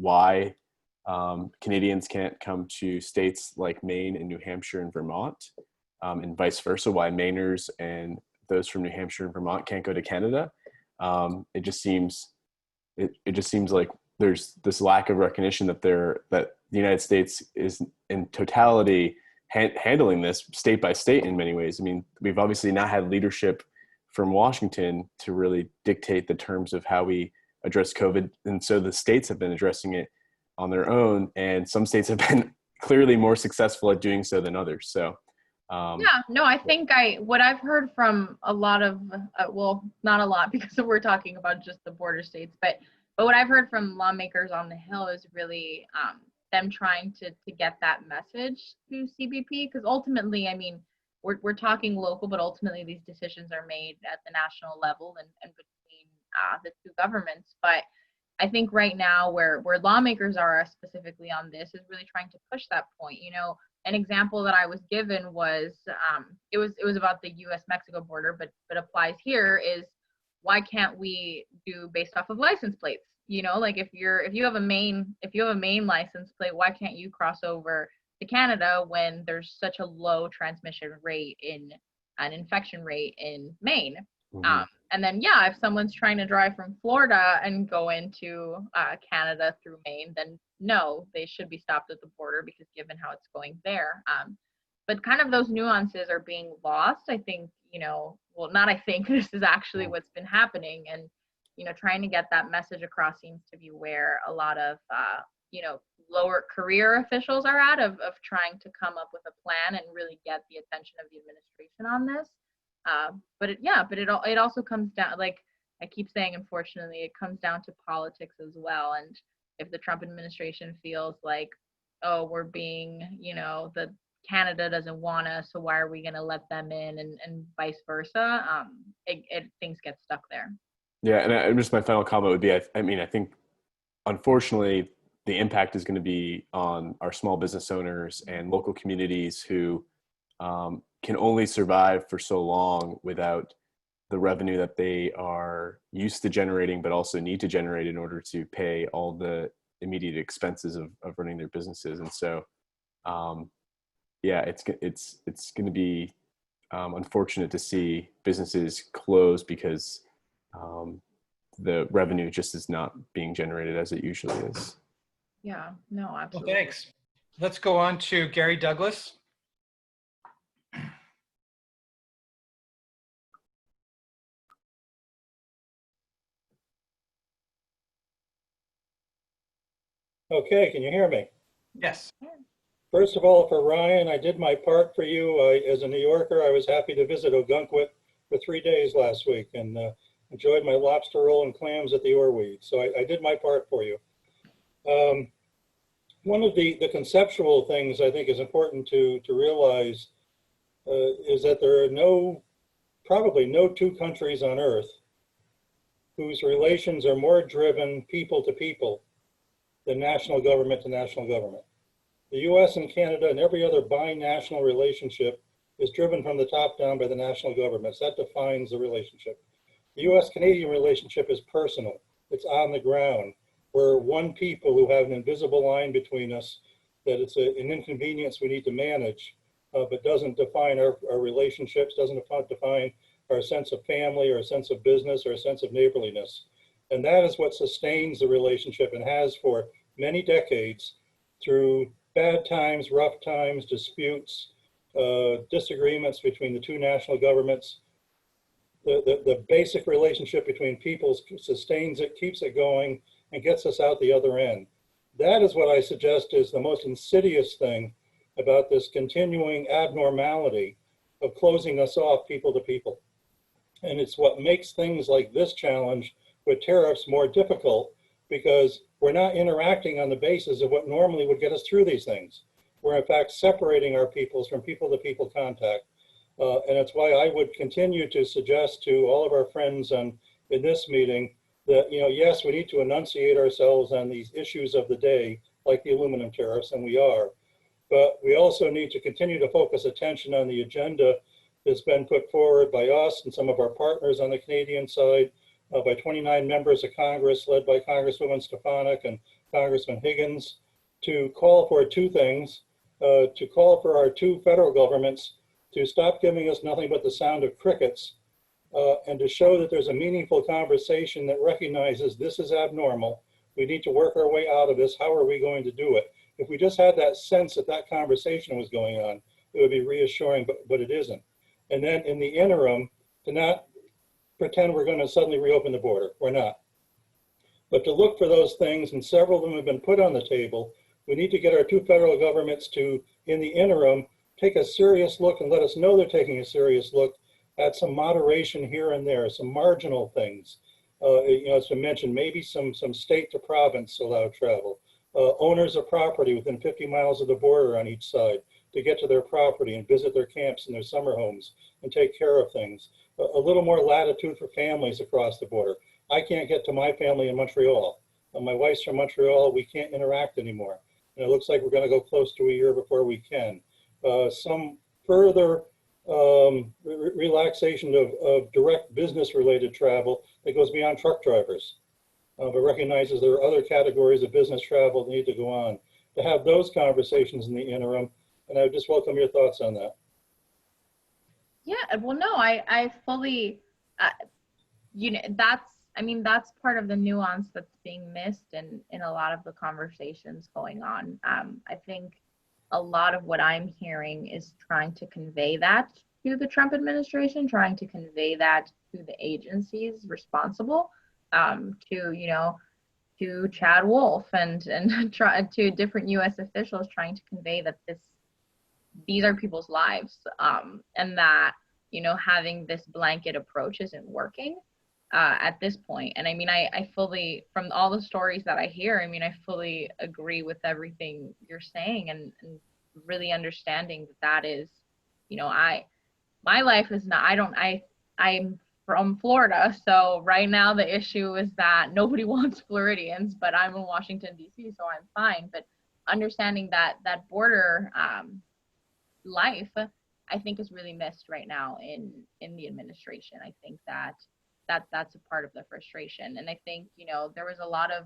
why Canadians can't come to states like Maine and New Hampshire and Vermont, and vice versa, why Mainers and those from New Hampshire and Vermont can't go to Canada. It just seems like there's this lack of recognition that the United States is in totality handling this state by state in many ways. I mean, we've obviously not had leadership from Washington to really dictate the terms of how we address COVID, and so the states have been addressing it on their own, and some states have been clearly more successful at doing so than others. So yeah, no, I think what I've heard from a lot of, well, not a lot because we're talking about just the border states, but what I've heard from lawmakers on the Hill is really them trying to get that message to CBP, because ultimately, I mean, we're talking local, but ultimately these decisions are made at the national level and between the two governments. But I think right now where lawmakers are specifically on this is really trying to push that point. An example that I was given was it was about the U.S.-Mexico border, but applies here is, why can't we do based off of license plates? Like if you have a Maine license plate, why can't you cross over to Canada when there's such a low transmission rate an infection rate in Maine? Mm-hmm. And then, yeah, if someone's trying to drive from Florida and go into Canada through Maine, then no, they should be stopped at the border, because given how it's going there. But kind of those nuances are being lost. I think, well, not I think, this is actually what's been happening. And, trying to get that message across seems to be where a lot of, lower career officials are at, of trying to come up with a plan and really get the attention of the administration on this. But it also comes down, like I keep saying, unfortunately, it comes down to politics as well. And if the Trump administration feels like, oh, we're being, the Canada doesn't want us, so why are we going to let them in, and vice versa, things get stuck there. Yeah, and just my final comment would be, I think, unfortunately, the impact is going to be on our small business owners and local communities who can only survive for so long without the revenue that they are used to generating, but also need to generate in order to pay all the immediate expenses of running their businesses. And so, yeah, it's going to be unfortunate to see businesses close because the revenue just is not being generated as it usually is. Yeah, no, absolutely. Well, thanks. Let's go on to Gary Douglas. Okay, can you hear me? Yes. First of all, for Ryan, I did my part for you. As a New Yorker, I was happy to visit Ogunquit for 3 days last week and enjoyed my lobster roll and clams at the Orweed. So I did my part for you. One of the conceptual things I think is important to realize is that there are probably no two countries on earth whose relations are more driven people to people than national government to national government. The US and Canada and every other binational relationship is driven from the top down by the national governments. That defines the relationship. The US-Canadian relationship is personal. It's on the ground. We're one people who have an invisible line between us that it's an inconvenience we need to manage, but doesn't define our relationships, doesn't define our sense of family, our sense of business, or a sense of neighborliness. And that is what sustains the relationship and has for many decades through bad times, rough times, disputes, disagreements between the two national governments. The basic relationship between peoples sustains it, keeps it going, and gets us out the other end. That is what I suggest is the most insidious thing about this continuing abnormality of closing us off people to people. And it's what makes things like this challenge with tariffs more difficult, because we're not interacting on the basis of what normally would get us through these things. We're in fact separating our peoples from people-to-people contact. And that's why I would continue to suggest to all of our friends in this meeting that, yes, we need to enunciate ourselves on these issues of the day, like the aluminum tariffs, and we are. But we also need to continue to focus attention on the agenda that's been put forward by us and some of our partners on the Canadian side, by 29 members of Congress, led by Congresswoman Stefanik and Congressman Higgins, to call for two things, to call for our two federal governments to stop giving us nothing but the sound of crickets, and to show that there's a meaningful conversation that recognizes this is abnormal. We need to work our way out of this. How are we going to do it? If we just had that sense that that conversation was going on, it would be reassuring, but it isn't. And then in the interim, to not pretend we're going to suddenly reopen the border. We're not. But to look for those things, and several of them have been put on the table, we need to get our two federal governments to, in the interim, take a serious look and let us know they're taking a serious look at some moderation here and there, some marginal things. As I mentioned, maybe some state to province allow travel. Owners of property within 50 miles of the border on each side to get to their property and visit their camps and their summer homes and take care of things. A little more latitude for families across the border. I can't get to my family in Montreal. My wife's from Montreal. We can't interact anymore. And it looks like we're going to go close to a year before we can. Some further relaxation of direct business-related travel that goes beyond truck drivers, but recognizes there are other categories of business travel that need to go on. To have those conversations in the interim, and I would just welcome your thoughts on that. Yeah, well, no, I fully, that's part of the nuance that's being missed in a lot of the conversations going on. I think a lot of what I'm hearing is trying to convey that to the Trump administration, trying to convey that to the agencies responsible, to Chad Wolf and to different U.S. officials, trying to convey that these are people's lives, and that, having this blanket approach isn't working at this point. And I fully, from all the stories that I hear, I fully agree with everything you're saying, and really understanding that is, my life is not, I'm from Florida. So right now the issue is that nobody wants Floridians, but I'm in Washington, D.C., so I'm fine. But understanding that border life, I think, is really missed right now in the administration. I think that's a part of the frustration. And I think, there was a lot of,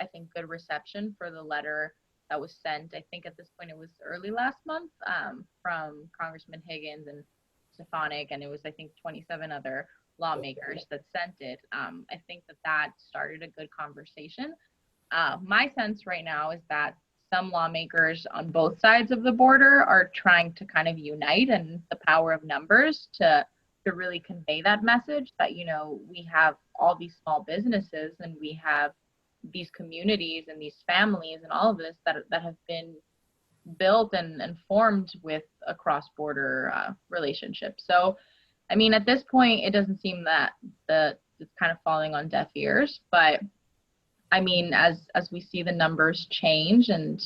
I think, good reception for the letter that was sent. I think at this point it was early last month, from Congressman Higgins and Stefanik, and it was, I think, 27 other lawmakers that sent it. I think that started a good conversation. My sense right now is that some lawmakers on both sides of the border are trying to kind of unite, and the power of numbers to really convey that message that, we have all these small businesses and we have these communities and these families and all of this that have been built and formed with a cross-border relationship. So, at this point, it doesn't seem that it's kind of falling on deaf ears, but as we see the numbers change, and,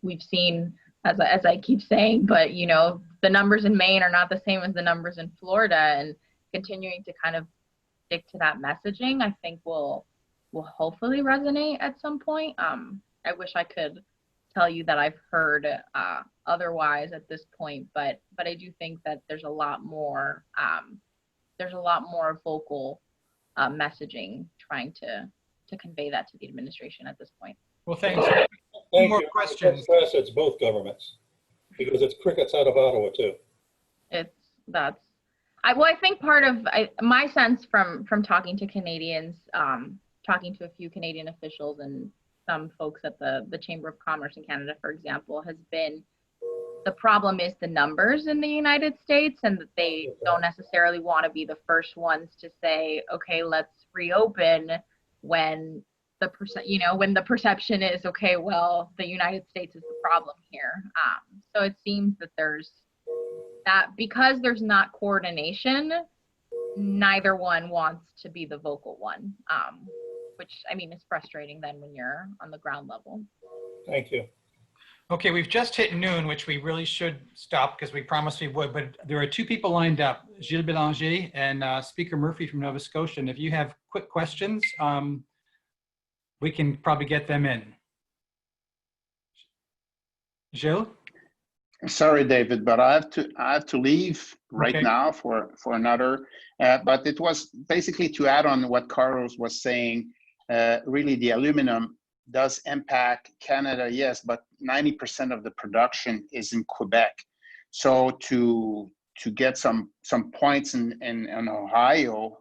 we've seen, as I keep saying, but, the numbers in Maine are not the same as the numbers in Florida, and continuing to kind of stick to that messaging, I think will hopefully resonate at some point. I wish I could tell you that I've heard otherwise at this point, but I do think that there's a lot more vocal messaging trying to convey that to the administration at this point. Well, thanks. Thank more you. questions. Stress it's both governments because it's crickets out of Ottawa too. I think part of my sense from talking to Canadians, talking to a few Canadian officials and some folks at the Chamber of Commerce in Canada, for example, has been the problem is the numbers in the United States, and that they don't necessarily want to be the first ones to say, okay, let's reopen when when the perception is, okay, well, the United States is the problem here. So it seems that there's that because there's not coordination, neither one wants to be the vocal one, which I mean is frustrating then when you're on the ground level. Thank you. Okay, we've just hit noon, which we really should stop because we promised we would, but there are two people lined up, Gilles Bélanger and Speaker Murphy from Nova Scotia. And if you have quick questions, we can probably get them in. Gilles? Sorry, David, but I have to leave right now for another. But it was basically to add on what Carlos was saying. Really, the aluminum does impact Canada, yes, but 90% of the production is in Quebec. So to get some points in Ohio,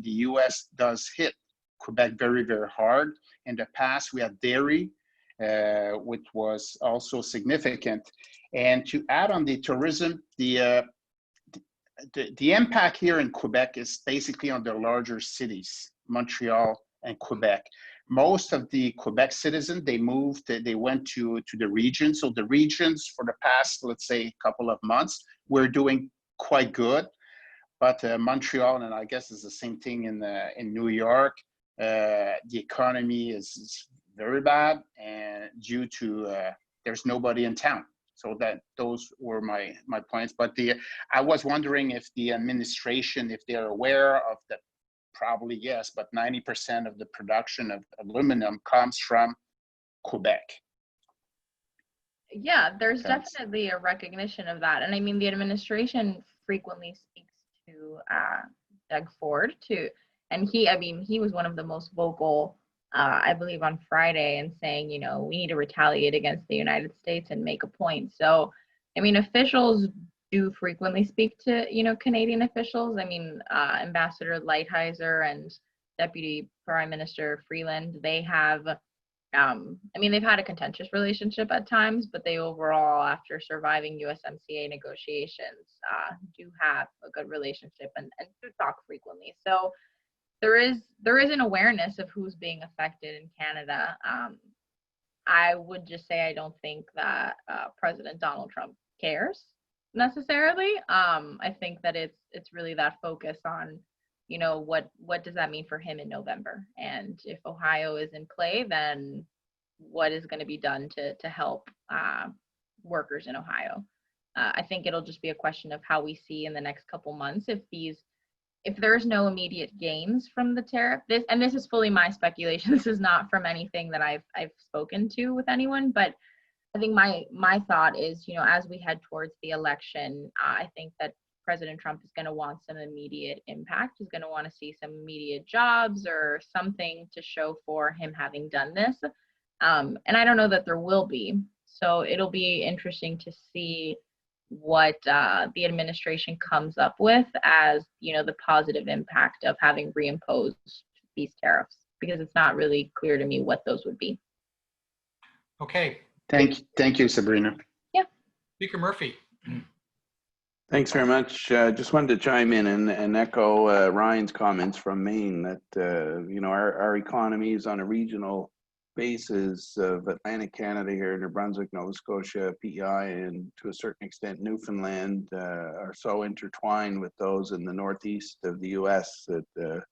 the U.S. does hit Quebec very, very hard. In the past, we had dairy, which was also significant. And to add on the tourism, the impact here in Quebec is basically on the larger cities, Montreal and Quebec. Most of the Quebec citizens, they moved, they went to the regions. So the regions for the past, let's say, couple of months, we're doing quite good. But Montreal, and I guess it's the same thing in New York, the economy is very bad, and due to there's nobody in town. So those were my points. But I was wondering if the administration, if they're aware of the, probably yes, but 90% of the production of aluminum comes from Quebec. Yeah, there's definitely a recognition of that. And I mean, the administration frequently speaks to Doug Ford and he was one of the most vocal, I believe on Friday, and saying, we need to retaliate against the United States and make a point. So, I mean, officials do frequently speak to, Canadian officials. I mean, Ambassador Lighthizer and Deputy Prime Minister Freeland, they have, they've had a contentious relationship at times, but they overall, after surviving USMCA negotiations, do have a good relationship and do talk frequently. So there is an awareness of who's being affected in Canada. I would just say I don't think that President Donald Trump cares necessarily. I think that it's really that focus on, what does that mean for him in November? And if Ohio is in play, then what is going to be done to help workers in Ohio? I think it'll just be a question of how we see in the next couple months if there's no immediate gains from the tariff. This is fully my speculation. This is not from anything that I've spoken to with anyone, but I think my thought is, as we head towards the election, I think that President Trump is going to want some immediate impact. He's going to want to see some immediate jobs or something to show for him having done this. And I don't know that there will be. So it'll be interesting to see what the administration comes up with as, the positive impact of having reimposed these tariffs, because it's not really clear to me what those would be. Okay. Thank you, Sabrina. Yeah. Speaker Murphy. Thanks very much. Just wanted to chime in and echo Ryan's comments from Maine that, our economy is on a regional basis of Atlantic Canada here, New Brunswick, Nova Scotia, PEI, and to a certain extent Newfoundland are so intertwined with those in the northeast of the U.S. that,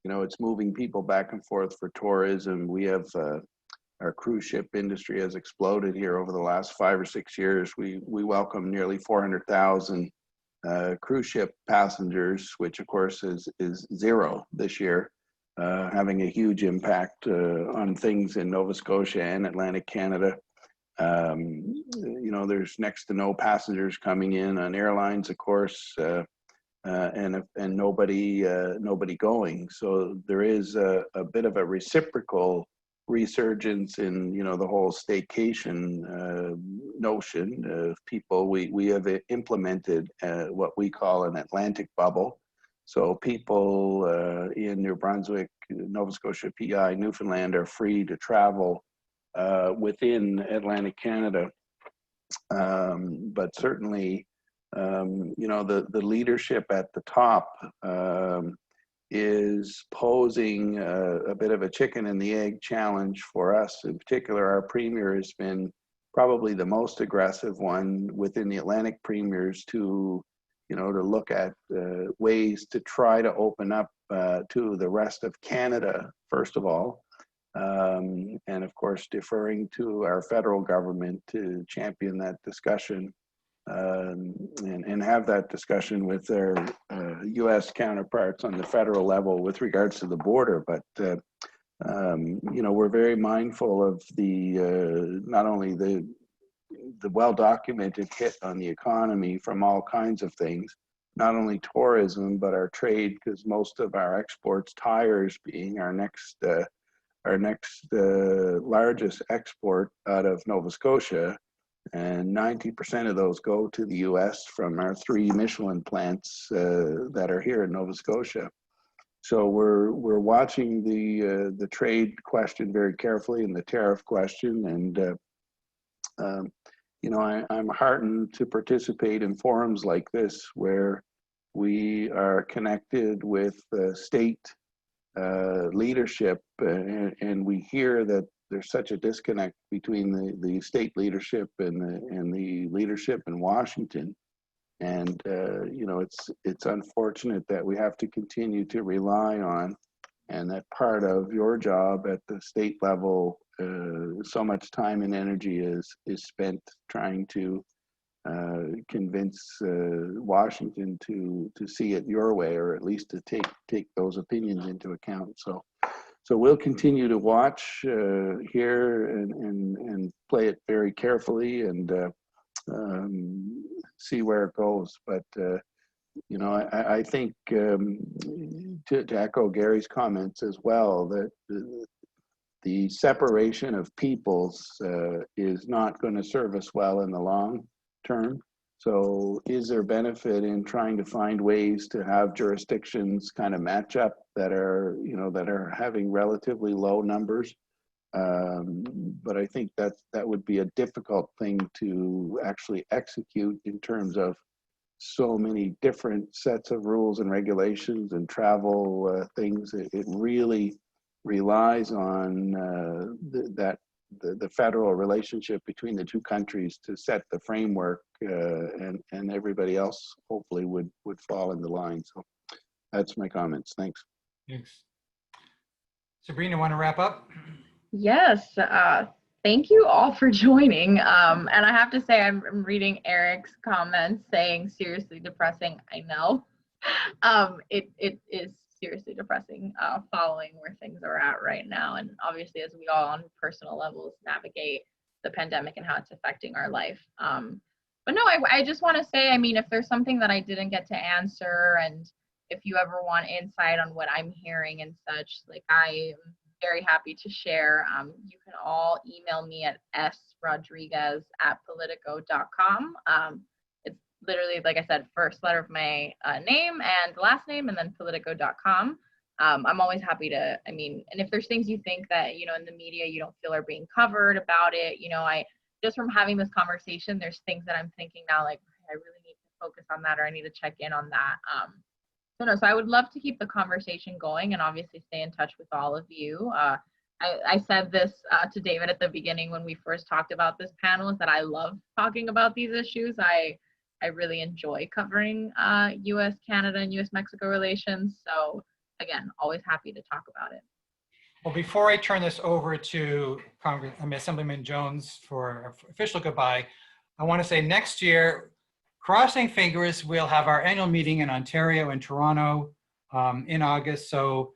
it's moving people back and forth for tourism. We have our cruise ship industry has exploded here over the last 5 or 6 years. We welcome nearly 400,000 cruise ship passengers, which of course is zero this year. Having a huge impact on things in Nova Scotia and Atlantic Canada. There's next to no passengers coming in on airlines, of course, and nobody going. So there is a bit of a reciprocal resurgence in, you know, the whole staycation notion of people. We have implemented what we call an Atlantic bubble. So people in New Brunswick, Nova Scotia, PI, Newfoundland are free to travel within Atlantic Canada. But certainly, you know, the leadership at the top is posing a bit of a chicken and the egg challenge for us. In particular, our premier has been probably the most aggressive one within the Atlantic premiers to, you know, to look at ways to try to open up to the rest of Canada, first of all. And of course, deferring to our federal government to champion that discussion and have that discussion with their U.S. counterparts on the federal level with regards to the border. But, you know, we're very mindful of the, not only the well-documented hit on the economy from all kinds of things, not only tourism, but our trade, because most of our exports, tires being our next largest export out of Nova Scotia, and 90% of those go to the U.S. from our 3 Michelin plants that are here in Nova Scotia. So we're watching the trade question very carefully and the tariff question, and you know, I'm heartened to participate in forums like this where we are connected with state leadership, and we hear that there's such a disconnect between the state leadership and the leadership in Washington. And you know, it's unfortunate that we have to continue to rely on, and that part of your job at the state level, so much time and energy is spent trying to convince Washington to see it your way, or at least to take those opinions into account. So we'll continue to watch here and play it very carefully and see where it goes. But you know, I think to echo Gary's comments as well, that the separation of peoples is not going to serve us well in the long term. So is there benefit in trying to find ways to have jurisdictions kind of match up that are, you know, that are having relatively low numbers? But I think that would be a difficult thing to actually execute in terms of so many different sets of rules and regulations and travel things. It really relies on the federal relationship between the 2 countries to set the framework, and everybody else hopefully would fall in the line. So that's my comments. Thanks. Thanks. Sabrina, want to wrap up? Yes. Thank you all for joining. And I have to say, I'm reading Eric's comments saying seriously depressing. I know. It is seriously depressing following where things are at right now. And obviously, as we all on personal levels navigate the pandemic and how it's affecting our life. But no, I just want to say, I mean, if there's something that I didn't get to answer, and if you ever want insight on what I'm hearing and such, like, I am very happy to share. You can all email me at srodriguez@politico.com. It's literally, like I said, first letter of my name and last name, and then politico.com. I'm always happy to, I mean, and if there's things you think that, you know, in the media you don't feel are being covered about it, you know, just from having this conversation, there's things that I'm thinking now, like, I really need to focus on that, or I need to check in on that. So I would love to keep the conversation going and obviously stay in touch with all of you. I said this to David at the beginning when we first talked about this panel, is that I love talking about these issues. I really enjoy covering U.S. Canada and U.S. Mexico relations. So again, always happy to talk about it. Well, before I turn this over to Assemblyman Jones for official goodbye, I want to say next year, crossing fingers, we'll have our annual meeting in Ontario and Toronto in August. So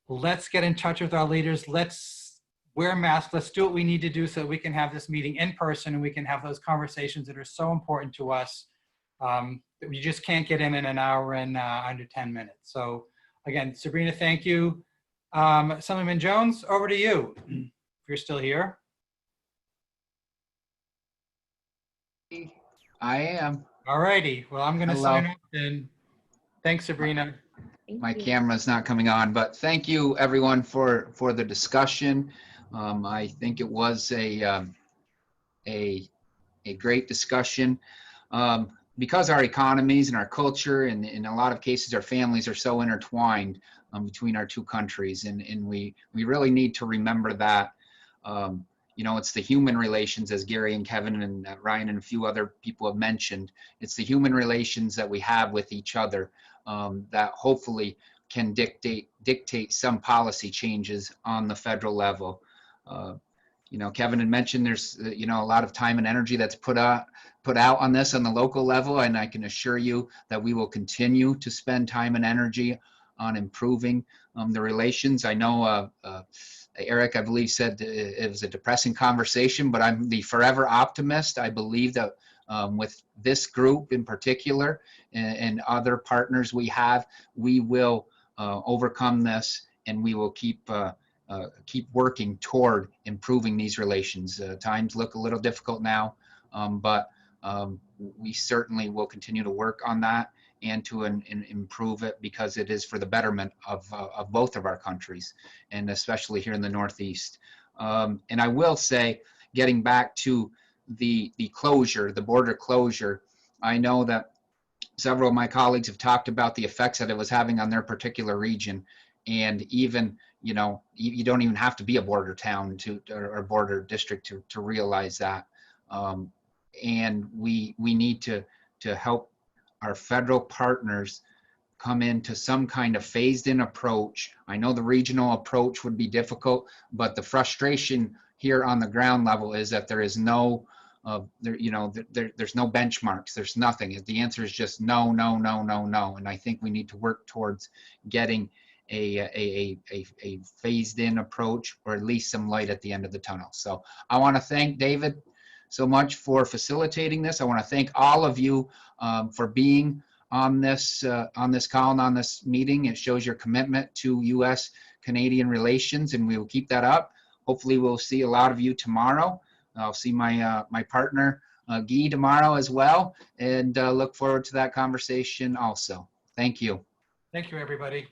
let's get in touch with our leaders. Let's wear masks. Let's do what we need to do so that we can have this meeting in person and we can have those conversations that are so important to us that we just can't get in an hour and under 10 minutes. So again, Sabrina, thank you. Assemblyman Jones, over to you, if you're still here. I am. All righty. Well, I'm going to Hello. sign off then. Thanks, Sabrina. My camera's not coming on, but thank you everyone for the discussion. I think it was a great discussion. Because our economies and our culture and in a lot of cases our families are so intertwined between our two countries, and we really need to remember that. You know, it's the human relations, as Gary and Kevin and Ryan and a few other people have mentioned. It's the human relations that we have with each other that hopefully can dictate some policy changes on the federal level. You know, Kevin had mentioned there's you know, a lot of time and energy that's put out on this on the local level, and I can assure you that we will continue to spend time and energy on improving the relations. I know Eric, I believe, said it was a depressing conversation, but I'm the forever optimist. I believe that with this group in particular and other partners we have, we will overcome this, and we will keep working toward improving these relations. Times look a little difficult now, but we certainly will continue to work on that and to improve it, because it is for the betterment of both of our countries, and especially here in the Northeast. And I will say, getting back to the closure, the border closure, I know that several of my colleagues have talked about the effects that it was having on their particular region. And even, you know, you don't even have to be a border town or border district to realize that. And we need to help our federal partners come into some kind of phased in approach. I know the regional approach would be difficult, but the frustration here on the ground level is that there is no, there's no benchmarks, there's nothing. The answer is just no, no, no, no, no. And I think we need to work towards getting a phased in approach, or at least some light at the end of the tunnel. So I want to thank David so much for facilitating this. I want to thank all of you for being on this call and on this meeting. It shows your commitment to U.S.-Canadian relations, and we will keep that up. Hopefully we'll see a lot of you tomorrow. I'll see my partner Guy tomorrow as well, and look forward to that conversation also. Thank you. Thank you, everybody.